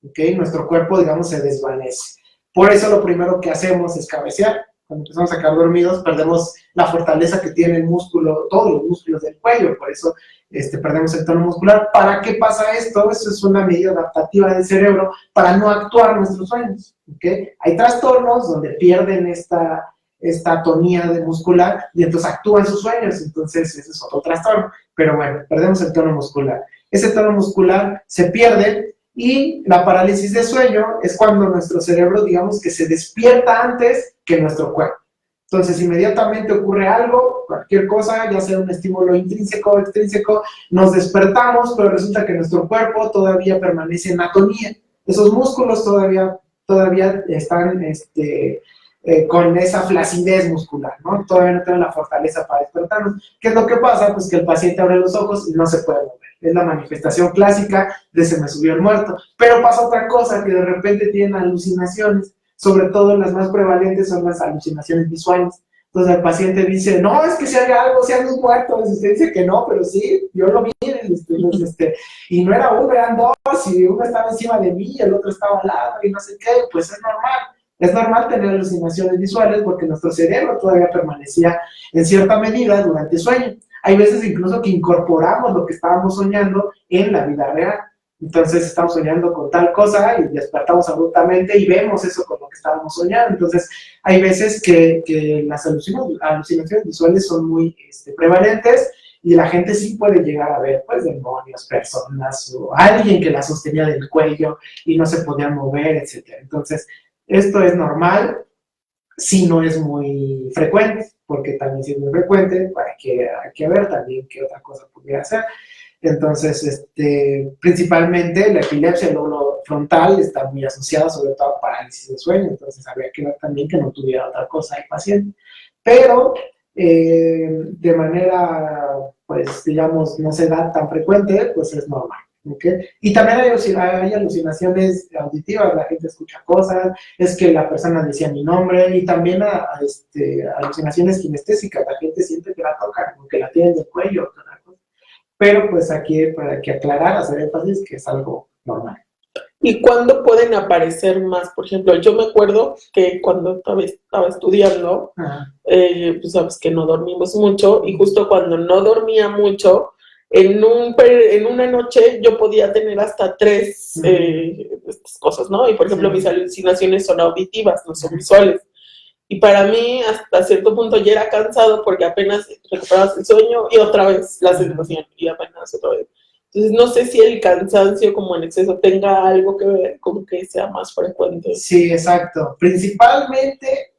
¿ok? Nuestro cuerpo, digamos, se desvanece. Por eso lo primero que hacemos es cabecear. Cuando empezamos a quedar dormidos, perdemos la fortaleza que tiene el músculo, todos los músculos del cuello, por eso perdemos el tono muscular. ¿Para qué pasa esto? Eso es una medida adaptativa del cerebro para no actuar en nuestros sueños, ¿ok? Hay trastornos donde pierden esta atonía de muscular y entonces actúan sus sueños, entonces ese es otro trastorno. Pero bueno, perdemos el tono muscular. Ese tono muscular se pierde, y la parálisis de sueño es cuando nuestro cerebro, digamos, que se despierta antes que nuestro cuerpo. Entonces, inmediatamente ocurre algo, cualquier cosa, ya sea un estímulo intrínseco o extrínseco, nos despertamos, pero resulta que nuestro cuerpo todavía permanece en atonía. Esos músculos todavía están con esa flacidez muscular, ¿no? Todavía no tienen la fortaleza para despertarnos. ¿Qué es lo que pasa? Pues que el paciente abre los ojos y no se puede mover. Es la manifestación clásica de se me subió el muerto. Pero pasa otra cosa, que de repente tienen alucinaciones. Sobre todo las más prevalentes son las alucinaciones visuales. Entonces el paciente dice, no, es que si hay algo, si hay un muerto. Y usted dice que no, pero sí, yo lo vi. Y no era uno, eran dos, y uno estaba encima de mí y el otro estaba al lado, y no sé qué. Pues es normal. Es normal tener alucinaciones visuales porque nuestro cerebro todavía permanecía en cierta medida durante el sueño. Hay veces incluso que incorporamos lo que estábamos soñando en la vida real. Entonces estamos soñando con tal cosa y despertamos abruptamente y vemos eso con lo que estábamos soñando. Entonces hay veces que las alucinaciones visuales son muy prevalentes, y la gente sí puede llegar a ver pues demonios, personas o alguien que la sostenía del cuello y no se podía mover, etc. Entonces esto es normal si no es muy frecuente, porque también si es muy frecuente, hay que ver también qué otra cosa podría hacer. Entonces, principalmente la epilepsia, el lóbulo frontal, está muy asociada sobre todo a parálisis de sueño, entonces habría que ver también que no tuviera otra cosa el paciente. Pero de manera, pues, digamos, no se da tan frecuente, pues es normal. ¿Okay? Y también hay alucinaciones auditivas, la gente escucha cosas, es que la persona decía mi nombre, y también alucinaciones kinestésicas, la gente siente que la tocan, que la tienen del cuello, pero pues aquí hay que aclarar, hacer énfasis que es algo normal. ¿Y cuándo pueden aparecer más? Por ejemplo, yo me acuerdo que cuando estaba estudiando, pues sabes que no dormimos mucho, y justo cuando no dormía mucho, en una noche yo podía tener hasta 3 estas cosas, ¿no? Y por ejemplo, mis alucinaciones son auditivas, no son visuales. Y para mí, hasta cierto punto, ya era cansado porque apenas recuperabas el sueño y otra vez la sensación, y apenas otra vez. Entonces, no sé si el cansancio como en exceso tenga algo que ver con que sea más frecuente. Sí, exacto. Principalmente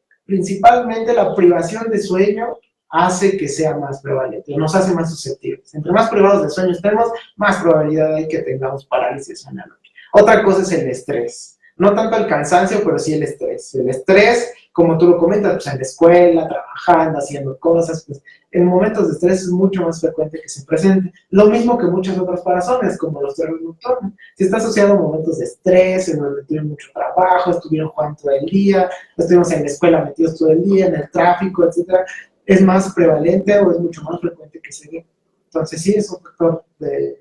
la privación de sueño hace que sea más prevalente, nos hace más susceptibles. Entre más privados de sueño estemos, más probabilidad hay que tengamos parálisis en la noche. Otra cosa es el estrés. No tanto el cansancio, pero sí el estrés. El estrés, como tú lo comentas, pues en la escuela, trabajando, haciendo cosas, pues en momentos de estrés es mucho más frecuente que se presente. Lo mismo que muchas otras parazones, como los terrores nocturnos. Si está asociado a momentos de estrés, en donde tuvieron mucho trabajo, estuvieron jugando todo el día, estuvimos en la escuela metidos todo el día, en el tráfico, etcétera, es más prevalente o es mucho más frecuente que se dé. Entonces sí es un factor que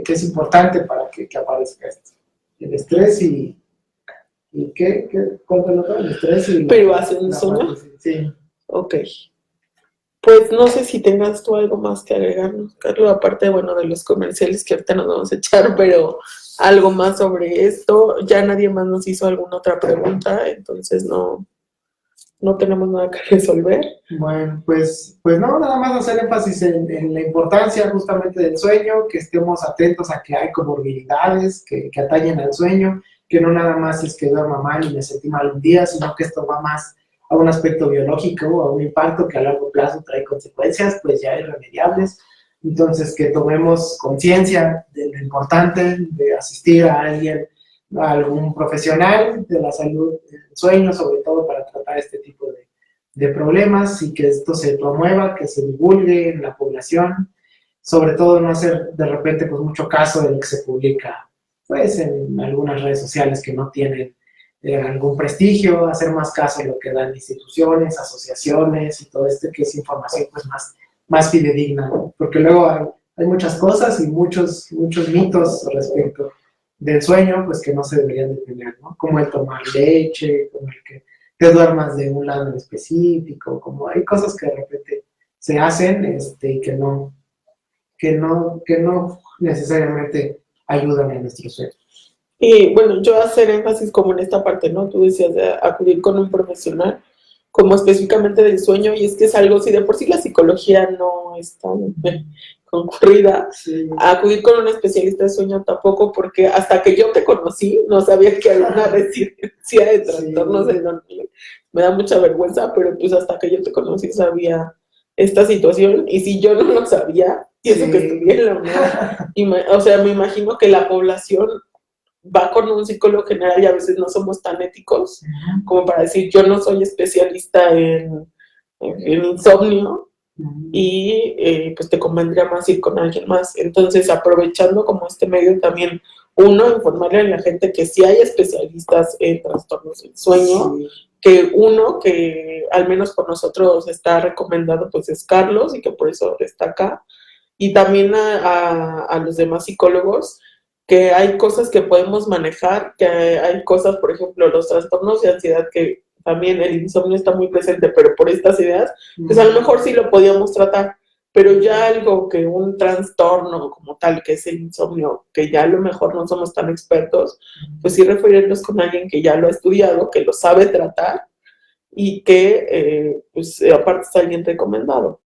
es importante para que aparezca esto. El estrés y ¿Y cuál fue el otro? El estrés y Privación de sueño. parte, sí. Ok. Pues no sé si tengas tú algo más que agregarnos, Carlos, aparte, bueno, de los comerciales que ahorita nos vamos a echar, pero algo más sobre esto. Ya nadie más nos hizo alguna otra pregunta, entonces no tenemos nada que resolver. Bueno, pues no, nada más hacer énfasis en la importancia justamente del sueño, que estemos atentos a que hay comorbilidades que atañen al sueño, que no nada más es que duerma mal y me sentí mal un día, sino que esto va más a un aspecto biológico, a un impacto que a largo plazo trae consecuencias pues ya irremediables. Entonces, que tomemos conciencia de lo importante de asistir a alguien, a algún profesional de la salud del sueño, sobre todo para tratar este tipo de problemas, y que esto se promueva, que se divulgue en la población, sobre todo no hacer de repente pues mucho caso de lo que se publica pues en algunas redes sociales que no tienen algún prestigio, hacer más caso de lo que dan instituciones, asociaciones y todo esto, que es información pues más fidedigna, ¿no? Porque luego hay muchas cosas y muchos mitos respecto del sueño pues que no se deberían de tener, ¿no? Como el tomar leche, como el que te duermas de un lado en específico, como hay cosas que de repente se hacen y que no necesariamente ayudan a nuestro sueño. Y bueno, yo hacer énfasis como en esta parte, ¿no? Tú decías de acudir con un profesional, como específicamente del sueño, y es que es algo, si de por sí la psicología no es tan concurrida, Sí. acudir con un especialista de sueño tampoco, porque hasta que yo te conocí, no sabía que había una residencia de trastornos del dormir. Me da mucha vergüenza, pero pues hasta que yo te conocí sabía esta situación, y si yo no lo sabía, y eso Sí. que estudié en la UNAM, o sea, me imagino que la población va con un psicólogo general y a veces no somos tan éticos como para decir yo no soy especialista en insomnio y pues te convendría más ir con alguien más. Entonces, aprovechando como este medio también, uno, informarle a la gente que sí hay especialistas en trastornos del sueño, Sí. que uno que al menos por nosotros está recomendado pues es Carlos y que por eso está acá, y también a los demás psicólogos, que hay cosas que podemos manejar, que hay cosas, por ejemplo, los trastornos de ansiedad, que también el insomnio está muy presente, pero por estas ideas, pues a lo mejor sí lo podíamos tratar, pero ya algo que un trastorno como tal, que es el insomnio, que ya a lo mejor no somos tan expertos, pues sí referirnos con alguien que ya lo ha estudiado, que lo sabe tratar y que, pues aparte es alguien recomendado.